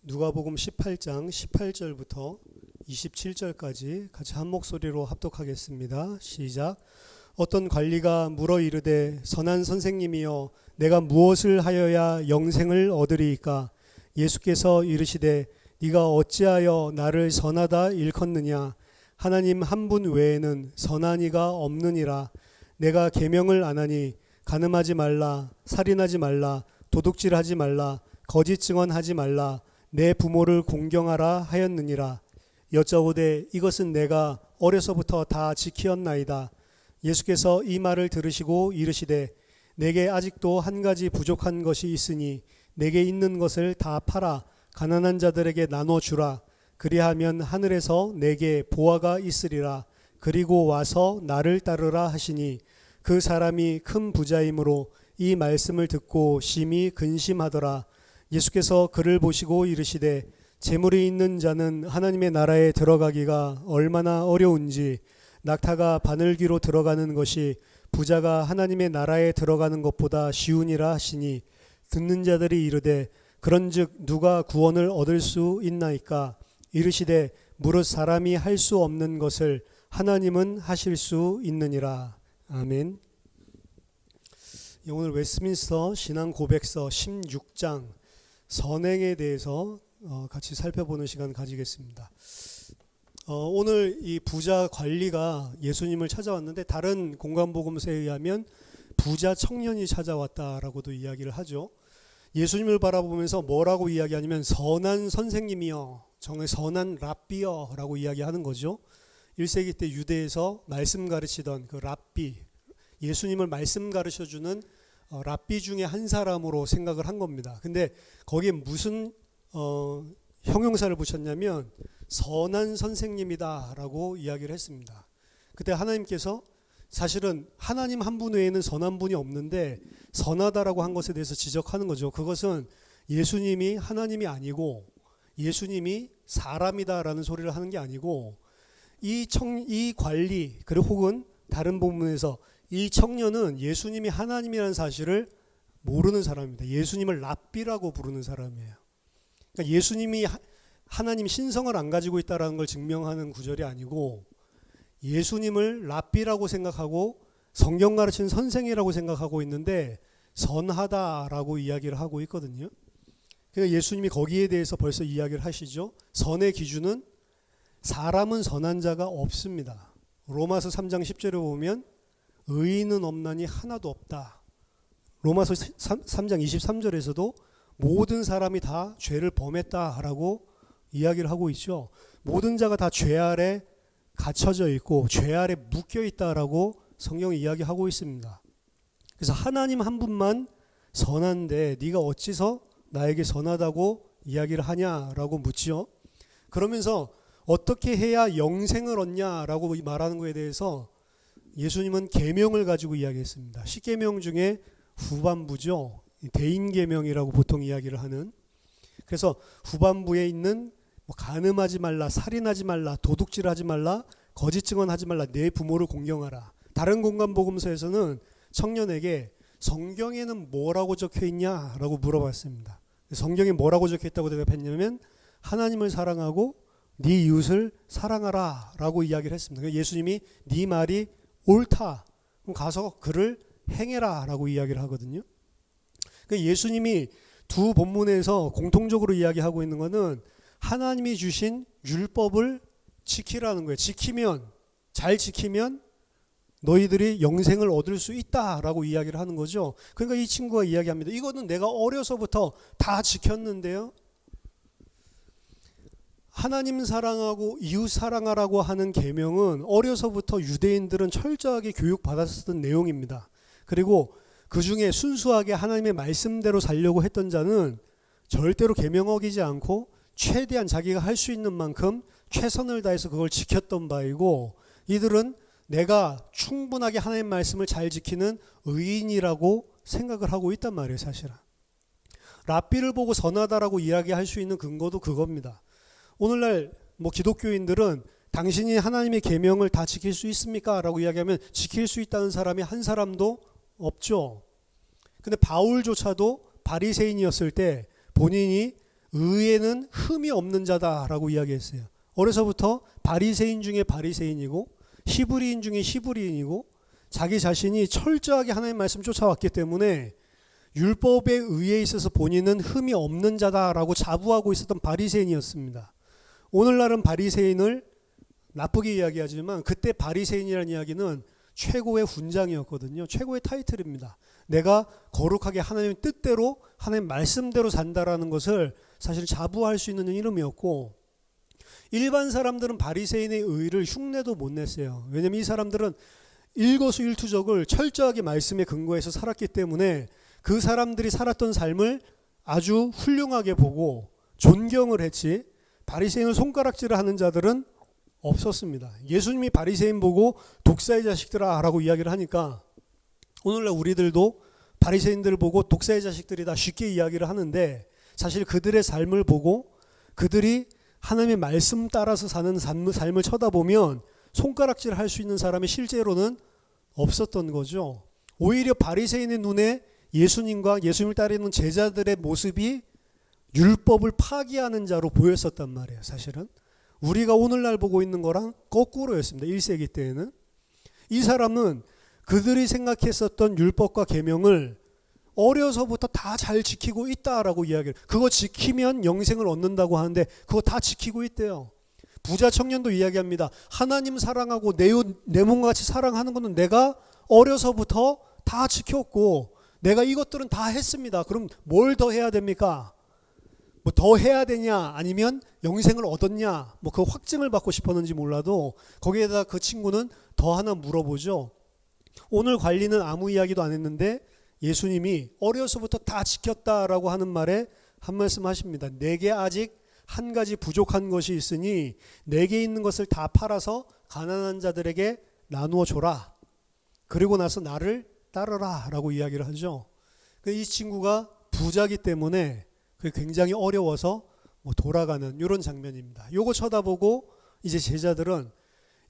누가복음 18장 18절부터 27절까지 같이 한 목소리로 합독하겠습니다. 시작. 어떤 관리가 물어 이르되 선한 선생님이여 내가 무엇을 하여야 영생을 얻으리이까? 예수께서 이르시되 네가 어찌하여 나를 선하다 일컫느냐? 하나님 한 분 외에는 선한 이가 없느니라. 내가 계명을 안 하니 간음하지 말라, 살인하지 말라, 도둑질하지 말라, 거짓 증언하지 말라, 내 부모를 공경하라 하였느니라. 여짜오되 이것은 내가 어려서부터 다 지키었나이다. 예수께서 이 말을 들으시고 이르시되 내게 아직도 한 가지 부족한 것이 있으니 내게 있는 것을 다 팔아 가난한 자들에게 나눠주라. 그리하면 하늘에서 내게 보화가 있으리라. 그리고 와서 나를 따르라 하시니 그 사람이 큰 부자이므로 이 말씀을 듣고 심히 근심하더라. 예수께서 그를 보시고 이르시되 재물이 있는 자는 하나님의 나라에 들어가기가 얼마나 어려운지 낙타가 바늘귀로 들어가는 것이 부자가 하나님의 나라에 들어가는 것보다 쉬우니라 하시니 듣는 자들이 이르되 그런즉 누가 구원을 얻을 수 있나이까? 이르시되 무릇 사람이 할 수 없는 것을 하나님은 하실 수 있느니라. 아멘. 오늘 웨스트민스터 신앙 고백서 16장 선행에 대해서 같이 살펴보는 시간 가지겠습니다. 오늘 이 부자 관리가 예수님을 찾아왔는데 다른 공간복음서에 의하면 부자 청년이 찾아왔다라고도 이야기를 하죠. 예수님을 바라보면서 뭐라고 이야기하냐면 선한 선생님이여, 정말 선한 랍비여 라고 이야기하는 거죠. 1세기 때 유대에서 말씀 가르치던 그 랍비, 예수님을 말씀 가르쳐주는 랍비 중에 한 사람으로 생각을 한 겁니다. 근데 거기에 무슨 형용사를 붙였냐면 선한 선생님이다 라고 이야기를 했습니다. 그때 하나님께서 사실은 하나님 한 분 외에는 선한 분이 없는데 선하다라고 한 것에 대해서 지적하는 거죠. 그것은 예수님이 하나님이 아니고 예수님이 사람이다라는 소리를 하는 게 아니고 이 관리 그리고 혹은 다른 본문에서 이 청년은 예수님이 하나님이라는 사실을 모르는 사람입니다. 예수님을 랍비라고 부르는 사람이에요. 그러니까 예수님이 하나님 신성을 안 가지고 있다는 걸 증명하는 구절이 아니고 예수님을 랍비라고 생각하고 성경 가르치는 선생이라고 생각하고 있는데 선하다라고 이야기를 하고 있거든요. 그러니까 예수님이 거기에 대해서 벌써 이야기를 하시죠. 선의 기준은 사람은 선한 자가 없습니다. 로마서 3장 10절에 보면 의인은 없나니 하나도 없다. 로마서 3장 23절에서도 모든 사람이 다 죄를 범했다라고 이야기를 하고 있죠. 모든 자가 다 죄 아래 갇혀져 있고 죄 아래 묶여 있다라고 성경이 이야기하고 있습니다. 그래서 하나님 한 분만 선한데 네가 어찌서 나에게 선하다고 이야기를 하냐라고 묻죠. 그러면서 어떻게 해야 영생을 얻냐라고 말하는 것에 대해서 예수님은 계명을 가지고 이야기했습니다. 10계명 중에 후반부죠. 대인계명이라고 보통 이야기를 하는. 그래서 후반부에 있는 간음하지 말라, 살인하지 말라, 도둑질하지 말라, 거짓 증언하지 말라, 내 부모를 공경하라. 다른 공간복음서에서는 청년에게 성경에는 뭐라고 적혀 있냐라고 물어봤습니다. 성경에 뭐라고 적혀 있다고 대답했냐면 하나님을 사랑하고 네 이웃을 사랑하라 라고 이야기를 했습니다. 예수님이 네 말이 옳다. 그럼 가서 그를 행해라 라고 이야기를 하거든요. 예수님이 두 본문에서 공통적으로 이야기하고 있는 것은 하나님이 주신 율법을 지키라는 거예요. 잘 지키면 너희들이 영생을 얻을 수 있다라고 이야기를 하는 거죠. 그러니까 이 친구가 이야기합니다. 이거는 내가 어려서부터 다 지켰는데요. 하나님 사랑하고 이웃 사랑하라고 하는 계명은 어려서부터 유대인들은 철저하게 교육받았었던 내용입니다. 그리고 그 중에 순수하게 하나님의 말씀대로 살려고 했던 자는 절대로 계명 어기지 않고 최대한 자기가 할 수 있는 만큼 최선을 다해서 그걸 지켰던 바이고, 이들은 내가 충분하게 하나님의 말씀을 잘 지키는 의인이라고 생각을 하고 있단 말이에요. 사실은 랍비를 보고 선하다라고 이야기할 수 있는 근거도 그겁니다. 오늘날 기독교인들은 당신이 하나님의 계명을 다 지킬 수 있습니까? 라고 이야기하면 지킬 수 있다는 사람이 한 사람도 없죠. 근데 바울조차도 바리새인이었을 때 본인이 의에는 흠이 없는 자다라고 이야기했어요. 어려서부터 바리새인 중에 바리새인이고 히브리인 중에 히브리인이고 자기 자신이 철저하게 하나님 말씀 쫓아왔기 때문에 율법의 의에 있어서 본인은 흠이 없는 자다라고 자부하고 있었던 바리새인이었습니다. 오늘날은 바리새인을 나쁘게 이야기하지만 그때 바리새인이라는 이야기는 최고의 훈장이었거든요. 최고의 타이틀입니다. 내가 거룩하게 하나님의 뜻대로 하나님 말씀대로 산다라는 것을 사실 자부할 수 있는 이름이었고, 일반 사람들은 바리새인의 의를 흉내도 못 냈어요. 왜냐하면 이 사람들은 일거수일투족을 철저하게 말씀에 근거해서 살았기 때문에 그 사람들이 살았던 삶을 아주 훌륭하게 보고 존경을 했지, 바리새인을 손가락질을 하는 자들은 없었습니다. 예수님이 바리새인 보고 독사의 자식들아 라고 이야기를 하니까 오늘날 우리들도 바리새인들 보고 독사의 자식들이다 쉽게 이야기를 하는데, 사실 그들의 삶을 보고 그들이 하나님의 말씀 따라서 사는 삶을 쳐다보면 손가락질 할 수 있는 사람이 실제로는 없었던 거죠. 오히려 바리새인의 눈에 예수님과 예수님을 따르는 제자들의 모습이 율법을 파기하는 자로 보였었단 말이에요. 사실은 우리가 오늘날 보고 있는 거랑 거꾸로였습니다. 1세기 때에는 이 사람은 그들이 생각했었던 율법과 계명을 어려서부터 다 잘 지키고 있다라고 이야기를, 그거 지키면 영생을 얻는다고 하는데 그거 다 지키고 있대요. 부자 청년도 이야기합니다. 하나님 사랑하고 내 몸과 같이 사랑하는 것은 내가 어려서부터 다 지켰고 내가 이것들은 다 했습니다. 그럼 뭘 더 해야 됩니까? 뭐 더 해야 되냐 아니면 영생을 얻었냐, 뭐 그 확증을 받고 싶었는지 몰라도 거기에다 그 친구는 더 하나 물어보죠. 오늘 관리는 아무 이야기도 안 했는데 예수님이 어려서부터 다 지켰다라고 하는 말에 한 말씀 하십니다. 내게 아직 한 가지 부족한 것이 있으니 내게 있는 것을 다 팔아서 가난한 자들에게 나누어 줘라. 그리고 나서 나를 따르라 라고 이야기를 하죠. 이 친구가 부자기 때문에 굉장히 어려워서 돌아가는 이런 장면입니다. 요거 쳐다보고 이제 제자들은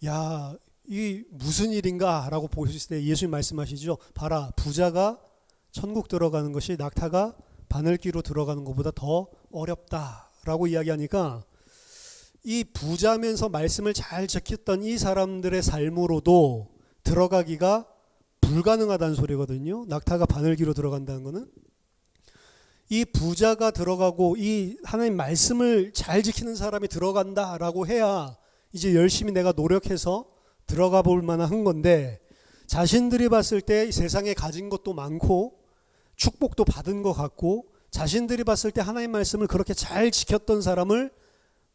야, 이 무슨 일인가 라고 보셨을 때 예수님 말씀하시죠. 봐라, 부자가 천국 들어가는 것이 낙타가 바늘귀로 들어가는 것보다 더 어렵다라고 이야기하니까 이 부자면서 말씀을 잘 지켰던 이 사람들의 삶으로도 들어가기가 불가능하다는 소리거든요. 낙타가 바늘귀로 들어간다는 것은 이 부자가 들어가고 이 하나님 말씀을 잘 지키는 사람이 들어간다라고 해야 이제 열심히 내가 노력해서 들어가 볼 만한 건데, 자신들이 봤을 때 세상에 가진 것도 많고 축복도 받은 것 같고 자신들이 봤을 때 하나님 말씀을 그렇게 잘 지켰던 사람을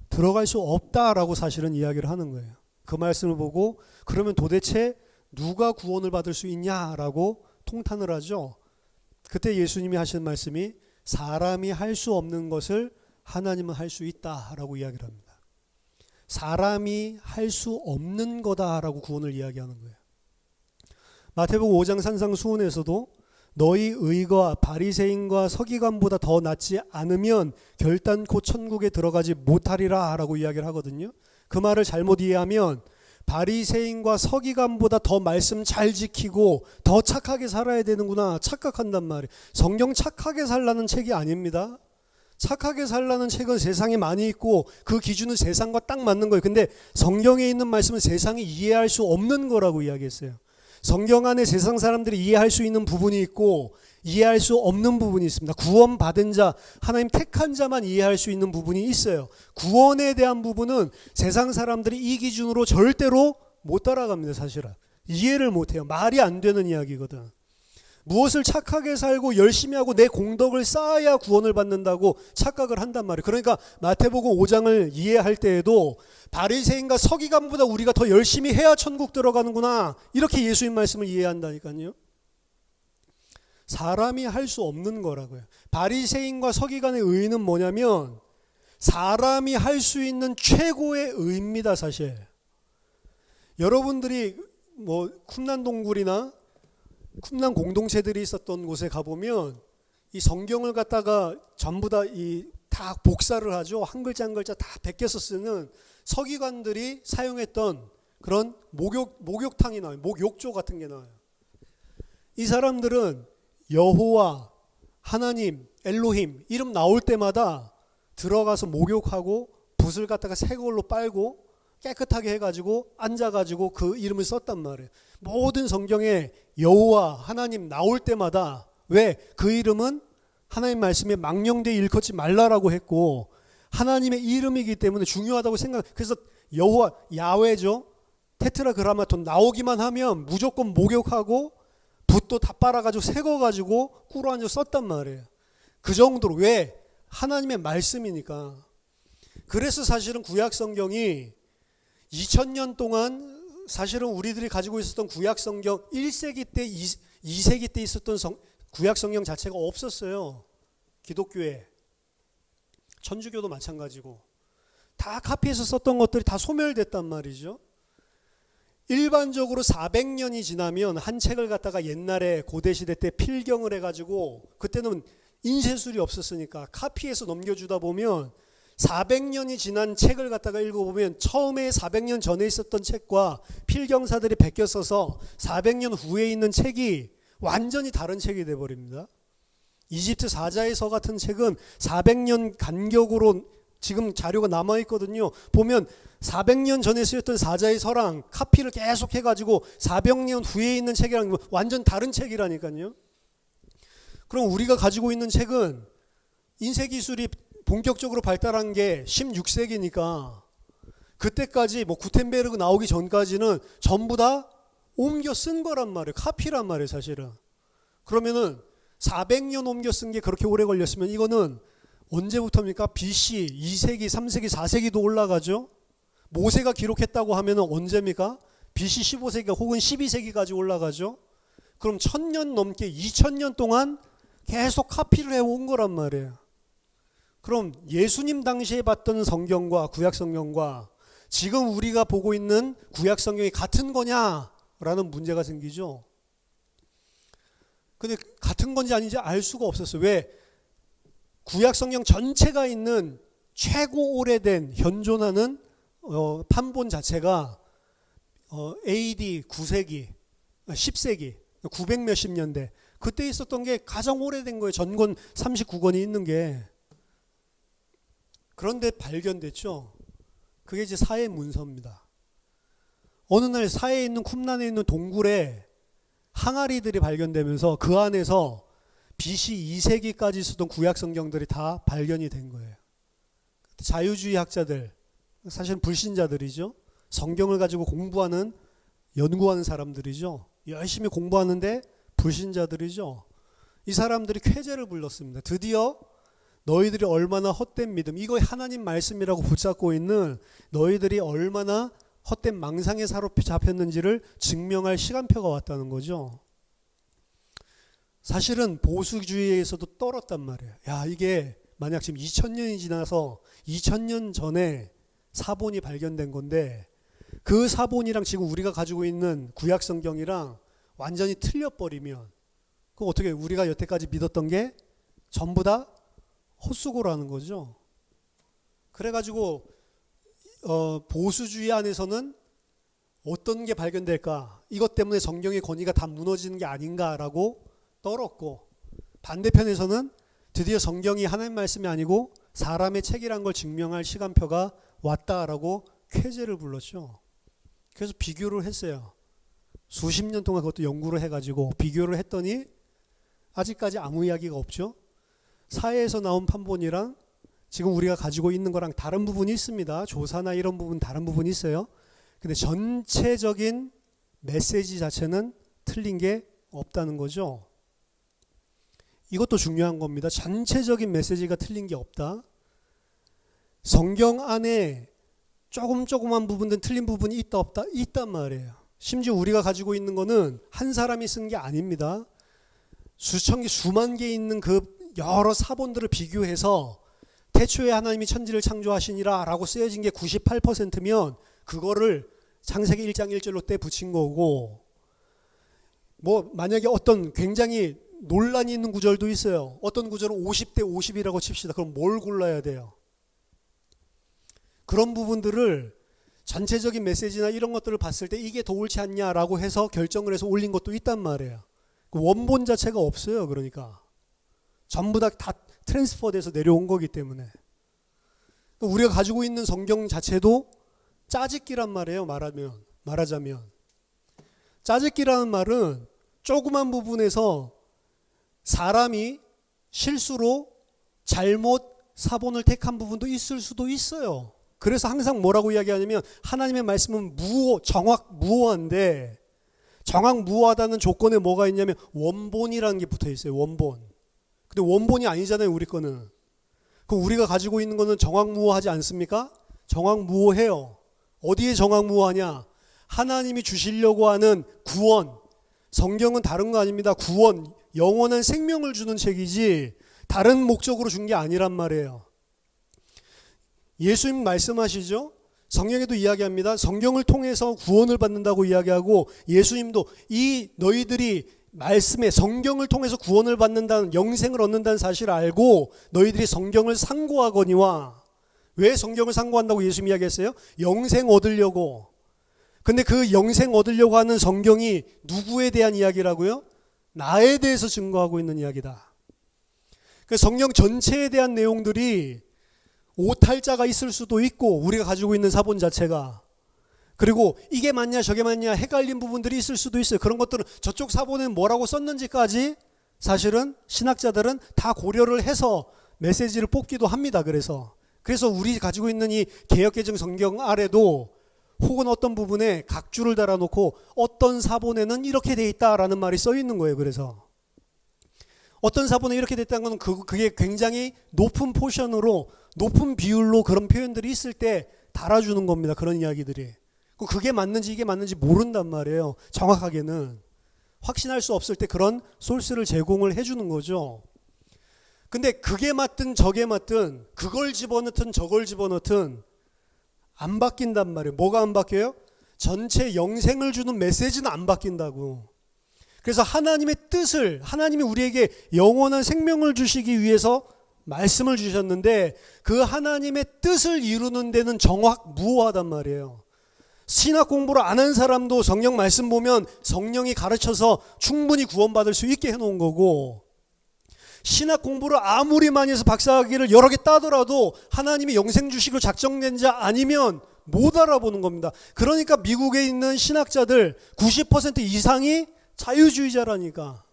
들어갈 수 없다라고 사실은 이야기를 하는 거예요. 그 말씀을 보고 그러면 도대체 누가 구원을 받을 수 있냐라고 통탄을 하죠. 그때 예수님이 하시는 말씀이 사람이 할 수 없는 것을 하나님은 할 수 있다라고 이야기를 합니다. 사람이 할 수 없는 거다라고 구원을 이야기하는 거예요. 마태복음 5장 산상수훈에서도 너희 의가 바리새인과 서기관보다 더 낫지 않으면 결단코 천국에 들어가지 못하리라 라고 이야기를 하거든요. 그 말을 잘못 이해하면 바리새인과 서기관보다 더 말씀 잘 지키고 더 착하게 살아야 되는구나 착각한단 말이에요. 성경 착하게 살라는 책이 아닙니다. 착하게 살라는 책은 세상에 많이 있고 그 기준은 세상과 딱 맞는 거예요. 근데 성경에 있는 말씀은 세상이 이해할 수 없는 거라고 이야기했어요. 성경 안에 세상 사람들이 이해할 수 있는 부분이 있고 이해할 수 없는 부분이 있습니다. 구원받은 자, 하나님 택한 자만 이해할 수 있는 부분이 있어요. 구원에 대한 부분은 세상 사람들이 이 기준으로 절대로 못 따라갑니다. 사실은 이해를 못해요. 말이 안 되는 이야기거든. 무엇을 착하게 살고 열심히 하고 내 공덕을 쌓아야 구원을 받는다고 착각을 한단 말이에요. 그러니까 마태복음 5장을 이해할 때에도 바리새인과 서기관보다 우리가 더 열심히 해야 천국 들어가는구나 이렇게 예수님 말씀을 이해한다니까요. 사람이 할 수 없는 거라고요. 바리새인과 서기관의 의는 뭐냐면 사람이 할 수 있는 최고의 의입니다. 사실 여러분들이 뭐 쿰란 동굴이나 쿰란 공동체들이 있었던 곳에 가보면 이 성경을 갖다가 전부 다 복사를 하죠. 한 글자 한 글자 다 베껴서 쓰는 서기관들이 사용했던 그런 목욕탕이 나와요. 목욕조 같은 게 나와요. 이 사람들은 여호와, 하나님, 엘로힘 이름 나올 때마다 들어가서 목욕하고 붓을 갖다가 새 걸로 빨고 깨끗하게 해가지고 앉아가지고 그 이름을 썼단 말이에요. 모든 성경에 여호와 하나님 나올 때마다 왜 그 이름은 하나님 말씀에 망령되이 일컫지 말라라고 했고 하나님의 이름이기 때문에 중요하다고 그래서 여호와 야훼죠. 테트라그라마톤 나오기만 하면 무조건 목욕하고 붓도 다 빨아가지고 새거가지고 꿇어 앉아 썼단 말이에요. 그 정도로 왜 하나님의 말씀이니까. 그래서 사실은 구약 성경이 2000년 동안 사실은 우리들이 가지고 있었던 구약 성경 1세기 때 2세기 때 있었던 구약 성경 자체가 없었어요. 기독교에. 천주교도 마찬가지고 다 카피해서 썼던 것들이 다 소멸됐단 말이죠. 일반적으로 400년이 지나면 한 책을 갖다가 옛날에 고대시대 때 필경을 해가지고 그때는 인쇄술이 없었으니까 카피해서 넘겨주다 보면 400년이 지난 책을 갖다가 읽어보면 처음에 400년 전에 있었던 책과 필경사들이 베껴 써서 400년 후에 있는 책이 완전히 다른 책이 돼버립니다. 이집트 사자의 서 같은 책은 400년 간격으로 지금 자료가 남아있거든요. 보면 400년 전에 쓰였던 사자의 서랑 카피를 계속 해가지고 400년 후에 있는 책이랑 완전 다른 책이라니까요. 그럼 우리가 가지고 있는 책은 인쇄기술이 본격적으로 발달한 게 16세기니까 그때까지 뭐 구텐베르그 나오기 전까지는 전부 다 옮겨 쓴 거란 말이에요. 카피란 말이에요, 사실은. 그러면은 400년 옮겨 쓴 게 그렇게 오래 걸렸으면 이거는 언제부터입니까? BC 2세기, 3세기, 4세기도 올라가죠. 모세가 기록했다고 하면은 언제입니까? BC 15세기 혹은 12세기까지 올라가죠. 그럼 1000년 넘게 2000년 동안 계속 카피를 해온 거란 말이에요. 그럼 예수님 당시에 봤던 성경과 구약 성경과 지금 우리가 보고 있는 구약 성경이 같은 거냐라는 문제가 생기죠. 근데 같은 건지 아닌지 알 수가 없었어요. 왜? 구약 성경 전체가 있는 최고 오래된 현존하는 판본 자체가 AD 9세기, 10세기, 900 몇십 년대 그때 있었던 게 가장 오래된 거예요. 전권 39권이 있는 게. 그런데 발견됐죠. 그게 이제 사해 문서입니다. 어느 날 사해에 있는 쿰란에 있는 동굴에 항아리들이 발견되면서 그 안에서 BC 2세기까지 있었던 구약 성경들이 다 발견이 된 거예요. 자유주의 학자들, 사실은 불신자들이죠. 성경을 가지고 공부하는, 연구하는 사람들이죠. 열심히 공부하는데 불신자들이죠. 이 사람들이 쾌재를 불렀습니다. 드디어 너희들이 얼마나 헛된 믿음, 이거 하나님 말씀이라고 붙잡고 있는 너희들이 얼마나 헛된 망상에 사로잡혔는지를 증명할 시간표가 왔다는 거죠. 사실은 보수주의에서도 떨었단 말이에요. 야, 이게 만약 지금 2000년이 지나서 2000년 전에 사본이 발견된 건데 그 사본이랑 지금 우리가 가지고 있는 구약 성경이랑 완전히 틀려버리면 그럼 어떻게 우리가 여태까지 믿었던 게 전부 다 헛수고라는 거죠. 그래가지고 보수주의 안에서는 어떤 게 발견될까? 이것 때문에 성경의 권위가 다 무너지는 게 아닌가라고 떨었고, 반대편에서는 드디어 성경이 하나님 말씀이 아니고 사람의 책이란 걸 증명할 시간표가 왔다라고 쾌재를 불렀죠. 그래서 비교를 했어요. 수십 년 동안 그것도 연구를 해가지고 비교를 했더니 아직까지 아무 이야기가 없죠. 사회에서 나온 판본이랑 지금 우리가 가지고 있는 거랑 다른 부분이 있습니다. 조사나 이런 부분 다른 부분이 있어요. 근데 전체적인 메시지 자체는 틀린 게 없다는 거죠. 이것도 중요한 겁니다. 전체적인 메시지가 틀린 게 없다. 성경 안에 조금만 부분들 틀린 부분이 있다 없다? 있단 말이에요. 심지어 우리가 가지고 있는 거는 한 사람이 쓴 게 아닙니다. 수천 개, 수만 개 있는 그 여러 사본들을 비교해서 태초에 하나님이 천지를 창조하시니라 라고 쓰여진 게 98%면 그거를 창세기 1장 1절로 떼 붙인 거고, 뭐 만약에 어떤 굉장히 논란이 있는 구절도 있어요. 어떤 구절은 50대 50이라고 칩시다. 그럼 뭘 골라야 돼요? 그런 부분들을 전체적인 메시지나 이런 것들을 봤을 때 이게 더 옳지 않냐라고 해서 결정을 해서 올린 것도 있단 말이에요. 그 원본 자체가 없어요. 그러니까 전부 다 트랜스퍼돼서 내려온 거기 때문에. 우리가 가지고 있는 성경 자체도 짜집기란 말이에요. 말하자면 짜집기라는 말은 조그만 부분에서 사람이 실수로 잘못 사본을 택한 부분도 있을 수도 있어요. 그래서 항상 뭐라고 이야기하냐면 하나님의 말씀은 정확무오한데, 정확무오하다는 조건에 뭐가 있냐면 원본이라는 게 붙어 있어요. 원본. 근데 원본이 아니잖아요, 우리 거는. 그럼 우리가 가지고 있는 거는 정확무오하지 않습니까? 정확무오해요. 어디에 정확무오하냐? 하나님이 주시려고 하는 구원. 성경은 다른 거 아닙니다. 구원, 영원한 생명을 주는 책이지 다른 목적으로 준 게 아니란 말이에요. 예수님 말씀하시죠? 성경에도 이야기합니다. 성경을 통해서 구원을 받는다고 이야기하고, 예수님도 이 너희들이 말씀에 성경을 통해서 구원을 받는다는, 영생을 얻는다는 사실을 알고 너희들이 성경을 상고하거니와. 왜 성경을 상고한다고 예수님이 이야기했어요? 영생 얻으려고. 근데 그 영생 얻으려고 하는 성경이 누구에 대한 이야기라고요? 나에 대해서 증거하고 있는 이야기다. 성경 전체에 대한 내용들이 오탈자가 있을 수도 있고, 우리가 가지고 있는 사본 자체가, 그리고 이게 맞냐 저게 맞냐 헷갈린 부분들이 있을 수도 있어요. 그런 것들은 저쪽 사본에 뭐라고 썼는지까지 사실은 신학자들은 다 고려를 해서 메시지를 뽑기도 합니다. 그래서 우리 가지고 있는 이 개역개정 성경 아래도 혹은 어떤 부분에 각주를 달아놓고 어떤 사본에는 이렇게 돼 있다라는 말이 써 있는 거예요. 그래서 어떤 사본에 이렇게 됐다는 건 그게 굉장히 높은 포션으로, 높은 비율로 그런 표현들이 있을 때 달아주는 겁니다. 그런 이야기들이. 그게 맞는지 이게 맞는지 모른단 말이에요. 정확하게는. 확신할 수 없을 때 그런 소스를 제공을 해주는 거죠. 근데 그게 맞든 저게 맞든, 그걸 집어넣든 저걸 집어넣든 안 바뀐단 말이에요. 뭐가 안 바뀌어요? 전체 영생을 주는 메시지는 안 바뀐다고. 그래서 하나님의 뜻을, 하나님이 우리에게 영원한 생명을 주시기 위해서 말씀을 주셨는데, 그 하나님의 뜻을 이루는 데는 정확무오하단 말이에요. 신학 공부를 안 한 사람도 성경 말씀 보면 성령이 가르쳐서 충분히 구원받을 수 있게 해놓은 거고, 신학 공부를 아무리 많이 해서 박사학위를 여러 개 따더라도 하나님이 영생 주시고 작정된 자 아니면 못 알아보는 겁니다. 그러니까 미국에 있는 신학자들 90% 이상이 자유주의자라니까.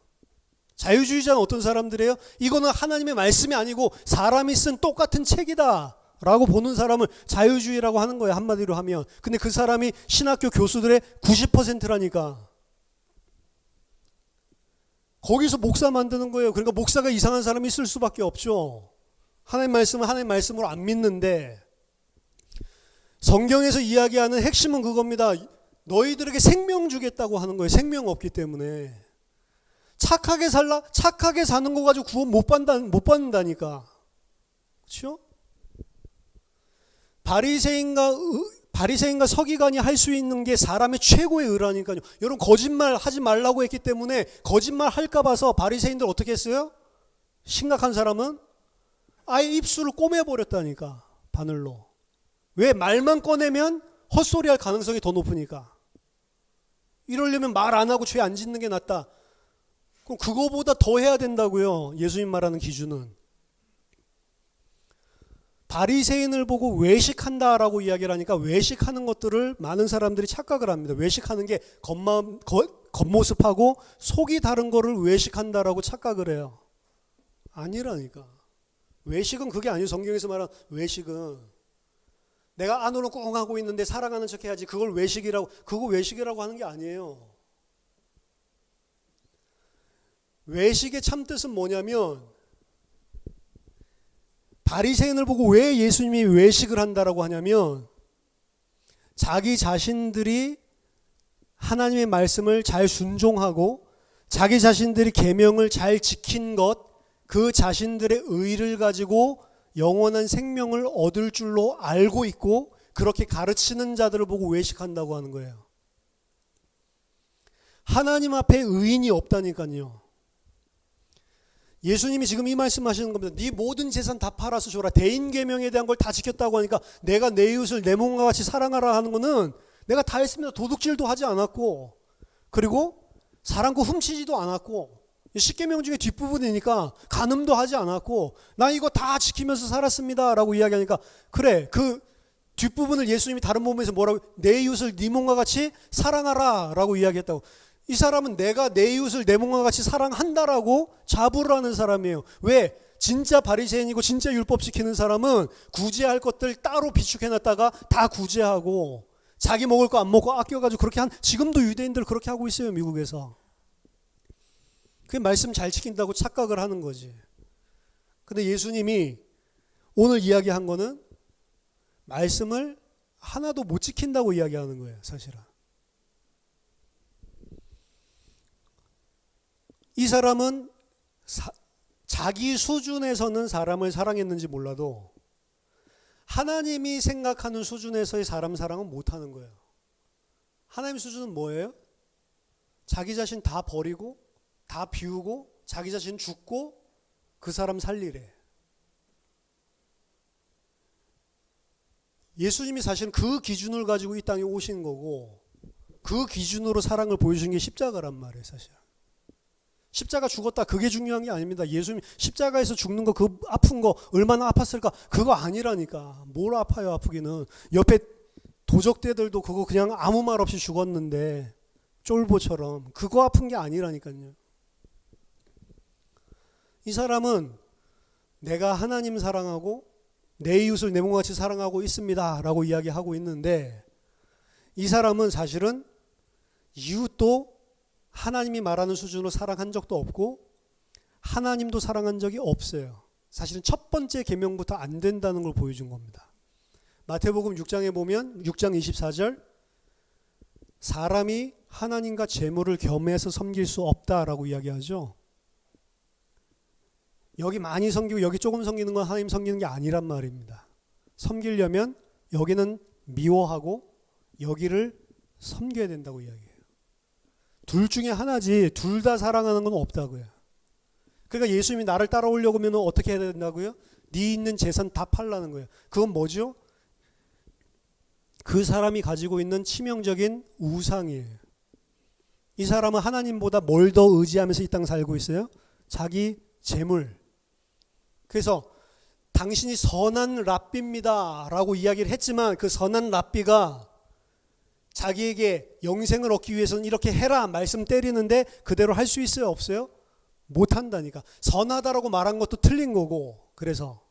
자유주의자는 어떤 사람들이에요? 이거는 하나님의 말씀이 아니고 사람이 쓴 똑같은 책이다 라고 보는 사람을 자유주의라고 하는 거예요, 한마디로 하면. 근데 그 사람이 신학교 교수들의 90%라니까. 거기서 목사 만드는 거예요. 그러니까 목사가 이상한 사람이 있을 수밖에 없죠. 하나님 말씀은 하나님 말씀으로 안 믿는데, 성경에서 이야기하는 핵심은 그겁니다. 너희들에게 생명 주겠다고 하는 거예요. 생명 없기 때문에. 착하게 살라? 착하게 사는 거 가지고 구원 못 받는다니까. 그렇죠? 바리새인과 서기관이 할 수 있는 게 사람의 최고의 의라니까요. 여러분, 거짓말 하지 말라고 했기 때문에 거짓말 할까 봐서 바리새인들 어떻게 했어요? 심각한 사람은 아예 입술을 꼬매버렸다니까, 바늘로. 왜? 말만 꺼내면 헛소리 할 가능성이 더 높으니까. 이러려면 말 안 하고 죄 안 짓는 게 낫다. 그럼 그거보다 더 해야 된다고요. 예수님 말하는 기준은. 바리새인을 보고 외식한다라고 이야기를 하니까 외식하는 것들을 많은 사람들이 착각을 합니다. 외식하는 게 겉모습하고 속이 다른 거를 외식한다라고 착각을 해요. 아니라니까. 외식은 그게 아니에요. 성경에서 말하는 외식은 내가 안으로 꽁 하고 있는데 사랑하는 척 해야지, 그거 외식이라고 하는 게 아니에요. 외식의 참뜻은 뭐냐면, 바리새인을 보고 왜 예수님이 외식을 한다라고 하냐면, 자기 자신들이 하나님의 말씀을 잘 순종하고 자기 자신들이 계명을 잘 지킨 것, 그 자신들의 의를 가지고 영원한 생명을 얻을 줄로 알고 있고 그렇게 가르치는 자들을 보고 외식한다고 하는 거예요. 하나님 앞에 의인이 없다니까요. 예수님이 지금 이 말씀하시는 겁니다. 네 모든 재산 다 팔아서 줘라. 대인계명에 대한 걸 다 지켰다고 하니까 내가 내 이웃을 내 몸과 같이 사랑하라 하는 거는 내가 다 했습니다. 도둑질도 하지 않았고, 그리고 사람 거 훔치지도 않았고, 십계명 중에 뒷부분이니까 간음도 하지 않았고 나 이거 다 지키면서 살았습니다 라고 이야기하니까 그래, 그 뒷부분을 예수님이 다른 부분에서 뭐라고, 내 이웃을 네 몸과 같이 사랑하라 라고 이야기했다고. 이 사람은 내가 내 이웃을 내 몸과 같이 사랑한다라고 자부를 하는 사람이에요. 왜? 진짜 바리새인이고 진짜 율법 지키는 사람은 구제할 것들 따로 비축해놨다가 다 구제하고 자기 먹을 거 안 먹고 아껴가지고 그렇게 지금도 유대인들 그렇게 하고 있어요, 미국에서. 그게 말씀 잘 지킨다고 착각을 하는 거지. 근데 예수님이 오늘 이야기한 거는 말씀을 하나도 못 지킨다고 이야기하는 거예요, 사실은. 이 사람은 자기 수준에서는 사람을 사랑했는지 몰라도 하나님이 생각하는 수준에서의 사람 사랑은 못하는 거예요. 하나님 수준은 뭐예요? 자기 자신 다 버리고 다 비우고 자기 자신 죽고 그 사람 살리래. 예수님이 사실은 그 기준을 가지고 이 땅에 오신 거고 그 기준으로 사랑을 보여준 게 십자가란 말이에요, 사실. 십자가 죽었다 그게 중요한 게 아닙니다. 예수님 십자가에서 죽는 거, 그 아픈 거 얼마나 아팠을까, 그거 아니라니까. 뭘 아파요, 아프기는. 옆에 도적대들도 그거 그냥 아무 말 없이 죽었는데 쫄보처럼. 그거 아픈 게 아니라니까요. 이 사람은 내가 하나님 사랑하고 내 이웃을 내 몸과 같이 사랑하고 있습니다 라고 이야기하고 있는데 이 사람은 사실은 이웃도 하나님이 말하는 수준으로 사랑한 적도 없고 하나님도 사랑한 적이 없어요. 사실은 첫 번째 계명부터 안 된다는 걸 보여준 겁니다. 마태복음 6장에 보면 6장 24절 사람이 하나님과 재물을 겸해서 섬길 수 없다라고 이야기하죠. 여기 많이 섬기고 여기 조금 섬기는 건 하나님 섬기는 게 아니란 말입니다. 섬기려면 여기는 미워하고 여기를 섬겨야 된다고 이야기해요. 둘 중에 하나지 둘 다 사랑하는 건 없다고요. 그러니까 예수님이 나를 따라오려고 하면 어떻게 해야 된다고요? 네 있는 재산 다 팔라는 거예요. 그건 뭐죠? 그 사람이 가지고 있는 치명적인 우상이에요. 이 사람은 하나님보다 뭘 더 의지하면서 이 땅 살고 있어요? 자기 재물. 그래서 당신이 선한 랍비입니다 라고 이야기를 했지만 그 선한 랍비가 자기에게 영생을 얻기 위해서는 이렇게 해라 말씀 때리는데 그대로 할 수 있어요, 없어요? 못한다니까. 선하다라고 말한 것도 틀린 거고. 그래서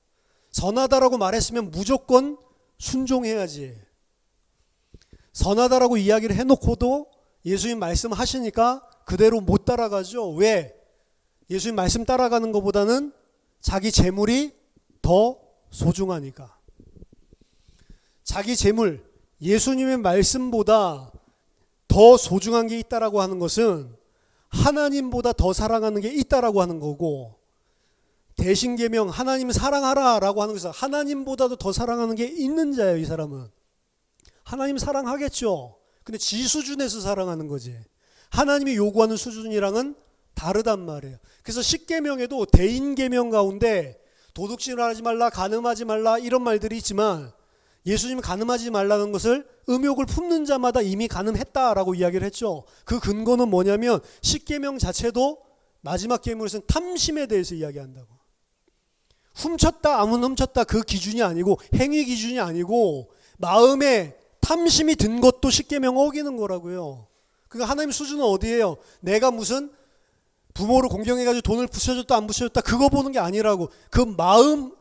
선하다라고 말했으면 무조건 순종해야지. 선하다라고 이야기를 해놓고도 예수님 말씀하시니까 그대로 못 따라가죠. 왜? 예수님 말씀 따라가는 것보다는 자기 재물이 더 소중하니까. 자기 재물, 예수님의 말씀보다 더 소중한 게 있다라고 하는 것은 하나님보다 더 사랑하는 게 있다라고 하는 거고, 대신계명 하나님 사랑하라라고 하는 것은 하나님보다도 더 사랑하는 게 있는 자예요. 이 사람은 하나님 사랑하겠죠. 근데 지 수준에서 사랑하는 거지 하나님이 요구하는 수준이랑은 다르단 말이에요. 그래서 십계명에도 대인계명 가운데 도둑질을 하지 말라, 간음하지 말라 이런 말들이 있지만 예수님은 간음하지 말라는 것을 음욕을 품는 자마다 이미 간음했다라고 이야기를 했죠. 그 근거는 뭐냐면 십계명 자체도 마지막 계명에서는 탐심에 대해서 이야기한다고. 훔쳤다 안 훔쳤다 그 기준이 아니고 행위 기준이 아니고 마음에 탐심이 든 것도 십계명 어기는 거라고요. 그러니까 하나님 수준은 어디예요? 내가 무슨 부모를 공경해가지고 돈을 붙여줬다 안 붙여줬다 그거 보는 게 아니라고. 그 마음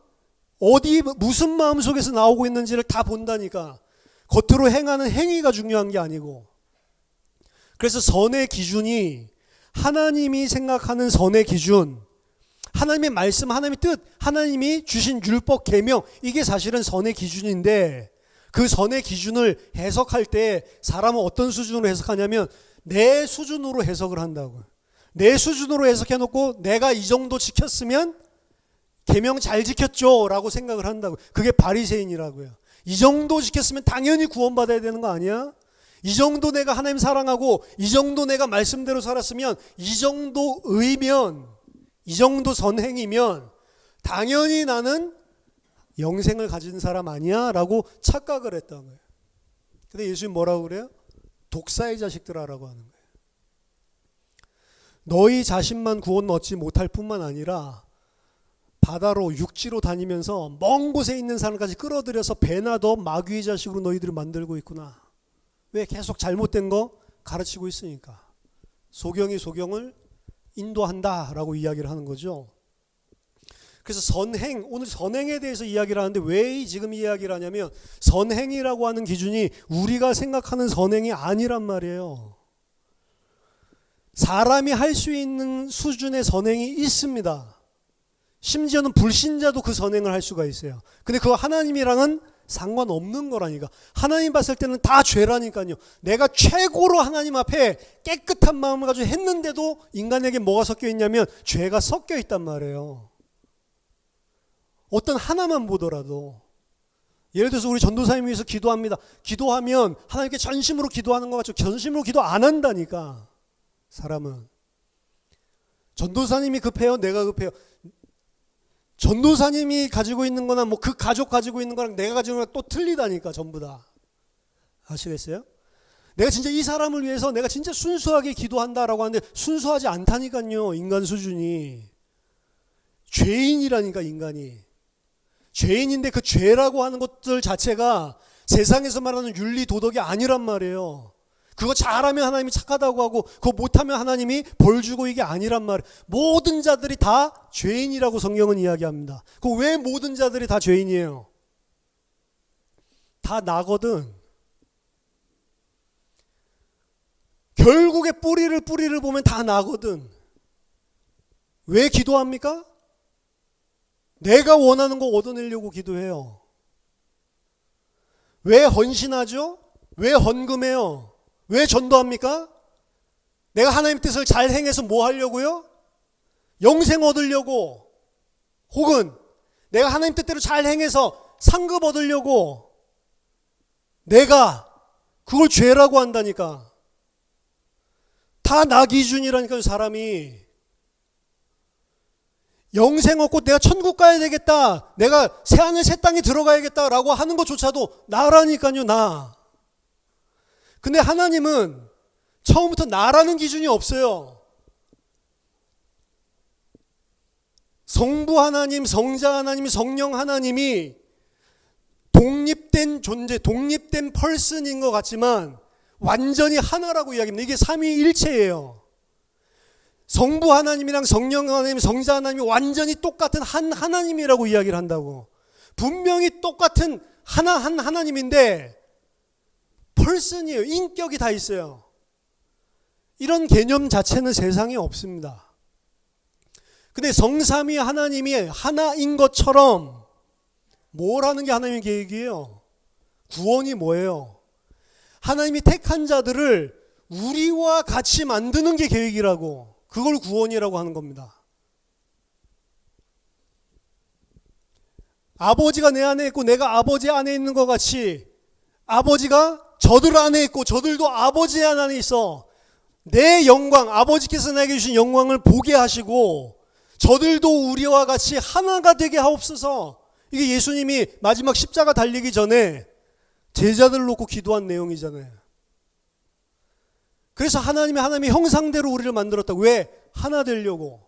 어디 무슨 마음 속에서 나오고 있는지를 다 본다니까. 겉으로 행하는 행위가 중요한 게 아니고. 그래서 선의 기준이 하나님이 생각하는 선의 기준, 하나님의 말씀, 하나님의 뜻, 하나님이 주신 율법 계명, 이게 사실은 선의 기준인데 그 선의 기준을 해석할 때 사람은 어떤 수준으로 해석하냐면 내 수준으로 해석을 한다고요. 내 수준으로 해석해놓고 내가 이 정도 지켰으면 계명 잘 지켰죠 라고 생각을 한다고. 그게 바리새인이라고요. 이 정도 지켰으면 당연히 구원받아야 되는 거 아니야? 이 정도 내가 하나님 사랑하고 이 정도 내가 말씀대로 살았으면 이 정도 의면, 이 정도 선행이면 당연히 나는 영생을 가진 사람 아니야 라고 착각을 했던 거예요. 근데 예수님 뭐라고 그래요? 독사의 자식들아라고 하는 거예요. 너희 자신만 구원 얻지 못할 뿐만 아니라 바다로 육지로 다니면서 먼 곳에 있는 사람까지 끌어들여서 배나 더 마귀의 자식으로 너희들을 만들고 있구나. 왜? 계속 잘못된 거 가르치고 있으니까. 소경이 소경을 인도한다라고 이야기를 하는 거죠. 그래서 선행, 오늘 선행에 대해서 이야기를 하는데 왜 지금 이야기를 하냐면 선행이라고 하는 기준이 우리가 생각하는 선행이 아니란 말이에요. 사람이 할 수 있는 수준의 선행이 있습니다. 심지어는 불신자도 그 선행을 할 수가 있어요. 근데 그거 하나님이랑은 상관없는 거라니까. 하나님 봤을 때는 다 죄라니까요. 내가 최고로 하나님 앞에 깨끗한 마음을 가지고 했는데도 인간에게 뭐가 섞여 있냐면 죄가 섞여 있단 말이에요. 어떤 하나만 보더라도. 예를 들어서 우리 전도사님 위해서 기도합니다. 기도하면 하나님께 전심으로 기도하는 것 같죠. 전심으로 기도 안 한다니까. 사람은. 전도사님이 급해요? 내가 급해요? 전도사님이 가지고 있는 거나 뭐 그 가족 가지고 있는 거랑 내가 가지고 있는 거랑 또 틀리다니까. 전부 다. 아시겠어요? 내가 진짜 이 사람을 위해서 내가 진짜 순수하게 기도한다라고 하는데 순수하지 않다니까요. 인간 수준이. 죄인이라니까 인간이. 죄인인데 그 죄라고 하는 것들 자체가 세상에서 말하는 윤리 도덕이 아니란 말이에요. 그거 잘하면 하나님이 착하다고 하고 그거 못하면 하나님이 벌 주고 이게 아니란 말이에요. 모든 자들이 다 죄인이라고 성경은 이야기합니다. 그 왜 모든 자들이 다 죄인이에요? 다 나거든. 결국에 뿌리를 보면 다 나거든. 왜 기도합니까? 내가 원하는 거 얻어내려고 기도해요. 왜 헌신하죠? 왜 헌금해요? 왜 전도합니까? 내가 하나님 뜻을 잘 행해서 뭐 하려고요? 영생 얻으려고. 혹은 내가 하나님 뜻대로 잘 행해서 상급 얻으려고. 내가 그걸 죄라고 한다니까. 다 나 기준이라니까요. 사람이. 영생 얻고 내가 천국 가야 되겠다. 내가 새하늘 새 땅에 들어가야겠다라고 하는 것조차도 나라니까요. 나. 근데 하나님은 처음부터 나라는 기준이 없어요. 성부 하나님, 성자 하나님, 성령 하나님이 독립된 존재, 독립된 펄슨인 것 같지만 완전히 하나라고 이야기합니다. 이게 삼위일체예요. 성부 하나님이랑 성령 하나님, 성자 하나님이 완전히 똑같은 한 하나님이라고 이야기를 한다고. 분명히 똑같은 한 하나님인데 펄슨이에요. 인격이 다 있어요. 이런 개념 자체는 세상에 없습니다. 근데 성삼위 하나님이 하나인 것처럼 뭘 하는 게 하나님의 계획이에요? 구원이 뭐예요? 하나님이 택한 자들을 우리와 같이 만드는 게 계획이라고. 그걸 구원이라고 하는 겁니다. 아버지가 내 안에 있고 내가 아버지 안에 있는 것 같이 아버지가 저들 안에 있고 저들도 아버지 안에 있어 내 영광, 아버지께서 나에게 주신 영광을 보게 하시고 저들도 우리와 같이 하나가 되게 하옵소서. 이게 예수님이 마지막 십자가 달리기 전에 제자들을 놓고 기도한 내용이잖아요. 그래서 하나님의 형상대로 우리를 만들었다고. 왜? 하나 되려고.